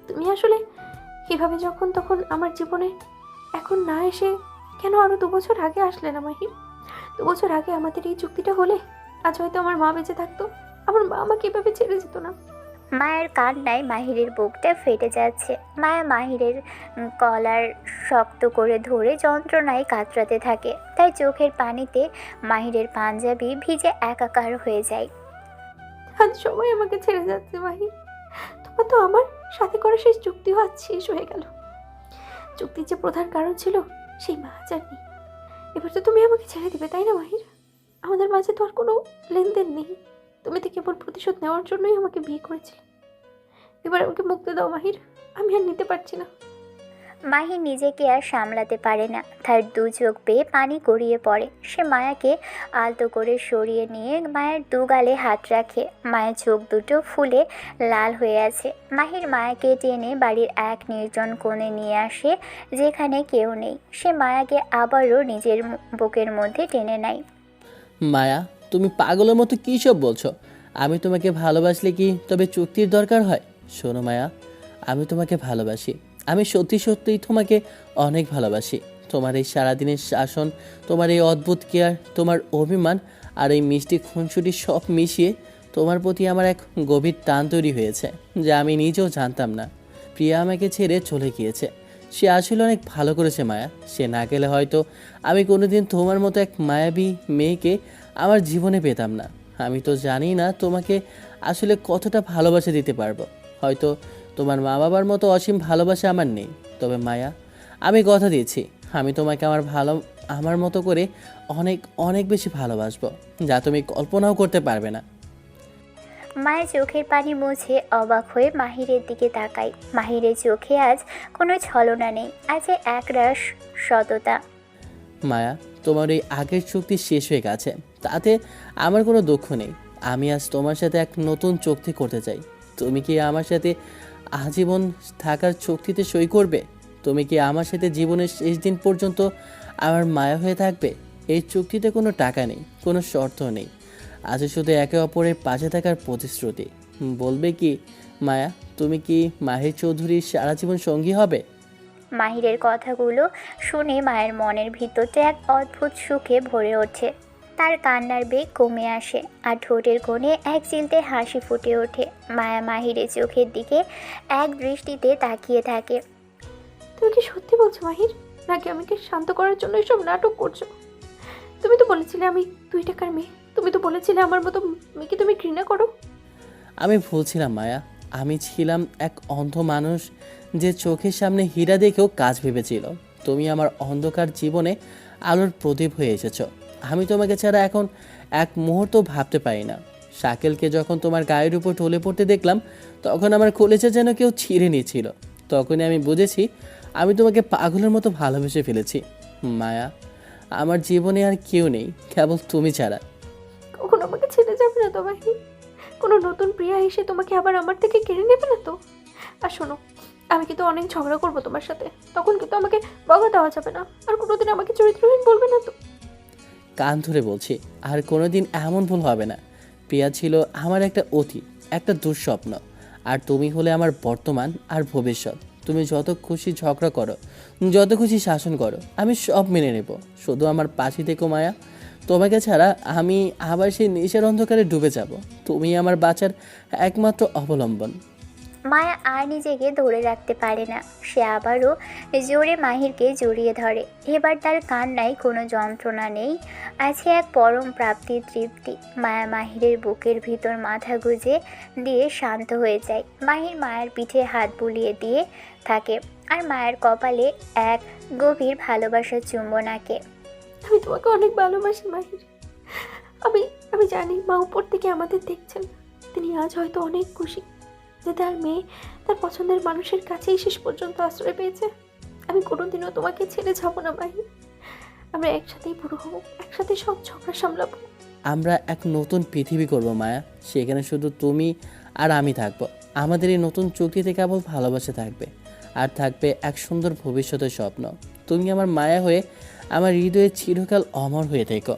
তুমি আসলে কীভাবে যখন তখন আমার জীবনে এখন না এসে কেন আরও 2 বছর আগে আসলে না মাহির? 2 বছর আগে আমাদের এই চুক্তিটা হলে আজ হয়তো আমার মা বেঁচে থাকতো। আমার মা আমাকে এভাবে ছেড়ে যেত না। মায়ের কান্নায় মাহিরের বুকটা ফেটে যাচ্ছে। মায়া মাহিরের কলার শক্ত করে ধরে যন্ত্রণায় কাতরাতে থাকে। তাই চোখের পানিতে মাহিরের পাঞ্জাবি ভিজে একাকার হয়ে যায়। আজ সবাই আমাকে ছেড়ে যাচ্ছে মাহির। তোমার তো আমার সাথে করা সেই চুক্তিও আজ শেষ হয়ে গেল। চুক্তির যে প্রধান কারণ ছিল, সেই মা আজ আর নেই। এবার তো তুমি আমাকে ছেড়ে দিবে, তাই না মাহির? আমাদের মাঝে তো আর কোনো লেনদেন নেই। তুমি তো কেবল প্রতিশোধ নেওয়ার জন্যই আমাকে বিয়ে করেছিলে। এবার আমাকে মুক্তি দাও মাহির, আমি আর নিতে পারছি না। মাহির নিজেকে আর সামলাতে পারে না। তার 2 চোখ বেয়ে পানি গড়িয়ে পড়ে। সে মায়াকে আলতো করে সরিয়ে নিয়ে মায়ের 2 গালে হাত রাখে। মায়ের চোখ দুটো ফুলে লাল হয়ে আছে। মাহির মায়াকে টেনে বাড়ির এক নির্জন কোণে নিয়ে আসে, যেখানে কেউ নেই। সে মায়াকে আবারও নিজের বুকের মধ্যে টেনে নেয়। মায়া, তুমি পাগলের মতো কী সব বলছো? আমি তোমাকে ভালোবাসলে কি তবে চুক্তির দরকার হয়? শোনো মায়া, আমি তোমাকে ভালোবাসি। আমি সত্যি সত্যিই তোমাকে অনেক ভালোবাসি। তোমার এই সারাদিনের শাসন, তোমার এই অদ্ভুত কেয়ার, তোমার অভিমান আর এই মিষ্টি খুনসুটি সব মিশিয়ে তোমার প্রতি আমার এক গভীর টান তৈরি হয়েছে, যা আমি নিজেও জানতাম না। প্রিয়া আমাকে ছেড়ে চলে গিয়েছে। সে আসলে অনেক ভালো করেছে মায়া। সে না গেলে হয়তো আমি কোনোদিন তোমার মতো এক মায়াবী মেয়েকে আমার জীবনে পেতাম না। আমি তো জানি না তোমাকে আসলে কতটা ভালোবাসা দিতে পারবো। হয়তো তোমার মা বাবার মতো অসীম ভালোবাসা আমার নেই, তবে মায়া, আমি কথা দিয়েছি আমি তোমাকে আমার মতো করে অনেক অনেক বেশি ভালোবাসবো, যা তুমি কল্পনাও করতে পারবে না। মায়ের চোখের পানি মুছে অবাক হয়ে মাহিরের দিকে তাকায়। মাহিরের চোখে আজ কোনো ছলনা নেই, আছে একরাশ সততা। মায়া, তোমার এই আগের চুক্তি শেষ হয়ে গেছে, তাতে আমার কোনো দুঃখ নেই। আমি আজ তোমার সাথে এক নতুন চুক্তি করতে চাই। তুমি কি আমার সাথে আজীবন থাকার চুক্তিতে সই করবে? তুমি কি আমার সাথে জীবনের শেষ দিন পর্যন্ত আমার মায়া হয়ে থাকবে। এই চুক্তিতে কোনো টাকা নেই, কোনো শর্ত নেই, আছে শুধু একে অপরের পাশে থাকার প্রতিশ্রুতি। বলবে কি মায়া, তুমি কি মাহির চৌধুরীর সারা জীবন সঙ্গী হবে? মাহিরের কথাগুলো শুনে মায়ের মনের ভিতরটা এক অদ্ভুত সুখে ভরে ওঠে। তার কান্নার বেগ কমে আসে আর ঠোঁটের কোণে এক চিলতে হাসি ফুটে ওঠে। মায়া মাহিরের চোখের দিকে এক দৃষ্টিতে তাকিয়ে থাকে। তুমি কি সত্যি বলছো মাহির, নাকি আমাকে শান্ত করার জন্য এসব নাটক করছো? তুমি তো বলেছিলে আমি 2 টাকার মেয়ে, তুমি তো বলেছিলে আমার মতো মেয়েকে তুমি ঘৃণা করো। আমি ভুলছিলাম মায়া, আমি ছিলাম এক অন্ধ মানুষ যে চোখের সামনে হীরা দেখেও কাজ ভেবেছিল। তুমি আমার অন্ধকার জীবনে আলোর প্রদীপ হয়ে এসেছো। আমি তোমাকে ছাড়া এখন এক মুহূর্ত ভাবতে পারি না। শাকেলকে যখন তোমার গায়ের উপর ঢলে পড়তে দেখলাম, তখন আমার কলেজে যেন কেউ ছিঁড়ে নিয়েছিল। তখনই আমি বুঝেছি আমি তোমাকে পাগলের মতো ভালোবেসে ফেলেছি। মায়া, আমার জীবনে আর কেউ নেই, কেবল তুমি ছাড়া। কখনো আমাকে ছেড়ে যাবে না তো মাহির? কোনো নতুন প্রিয়া এসে তোমাকে আবার আমার থেকে কেড়ে নেবে না তো? আর শোনো, আমি কিন্তু অনেক ঝগড়া করবো তোমার সাথে, তখন কিন্তু আমাকে বকা দেওয়া যাবে না। আর কোনোদিন আমাকে চরিত্রহীন বলবে না তো। কান ধরে বলছি, আর কোনোদিন এমন ভুল হবে না। প্রিয়া ছিল আমার একটা অতীত, একটা দুঃস্বপ্ন, আর তুমি হলে আমার বর্তমান আর ভবিষ্যৎ। তুমি যত খুশি ঝগড়া করো, যত খুশি শাসন করো, আমি সব মেনে নেব। শুধু আমার পাশে থেকো মায়া। তোমাকে ছাড়া আমি আবার সেই নেশার অন্ধকারে ডুবে যাব। তুমি আমার বাঁচার একমাত্র অবলম্বন। মায়া আর নিজেকে ধরে রাখতে পারে না। সে আবারও জোরে মাহিরকে জড়িয়ে ধরে। এবার তার কান্নায় কোনো যন্ত্রণা নেই, আছে এক পরম প্রাপ্তির তৃপ্তি। মায়া মাহিরের বুকের ভিতর মাথা গুজে দিয়ে শান্ত হয়ে যায়। মাহির মায়ের পিঠে হাত বুলিয়ে দিয়ে থাকে আর মায়ের কপালে এক গভীর ভালোবাসার চুম্বন আঁকে। আমি তোমাকে অনেক ভালোবাসি মাহির। আমি আমি জানি মা উপর থেকে আমাদের দেখছেন। তিনি আজ হয়তো অনেক খুশি যে তার মেয়ে তার পছন্দের মানুষের কাছেই শেষ পর্যন্ত আশ্রয় পেয়েছে। আমি কোনোদিনও তোমাকে ছেড়ে যাবো না মাহির। আমরা একসাথেই বুড়ো হবো, একসাথে সব ঝগড়া সামলাবো। আমরা এক নতুন পৃথিবী করব মায়া, সেখানে শুধু তুমি আর আমি থাকবো। আমাদের এই নতুন চুক্তিতে কেবল ভালোবাসা থাকবে, আর থাকবে এক সুন্দর ভবিষ্যতের স্বপ্ন। তুমি আমার মায়া হয়ে আমার হৃদয়ে চিরকাল অমর হয়ে থেকো।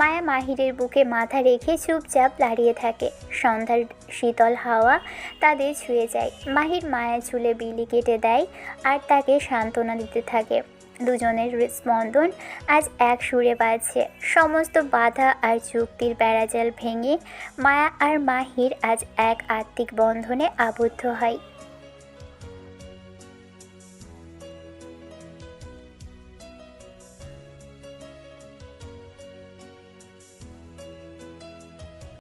মায়া মাহিরের বুকে মাথা রেখে চুপচাপ দাঁড়িয়ে থাকে। সন্ধ্যার শীতল হাওয়া তাদের ছুঁয়ে যায়। মাহির মায়া চুলে বিলি কেটে দেয় আর তাকে সান্ত্বনা দিতে থাকে। দুজনের হৃদস্পন্দন আজ এক সুরে বাজছে। সমস্ত বাধা আর চুক্তির বেড়াজাল ভেঙে মায়া আর মাহির আজ এক আত্মিক বন্ধনে আবদ্ধ হয়।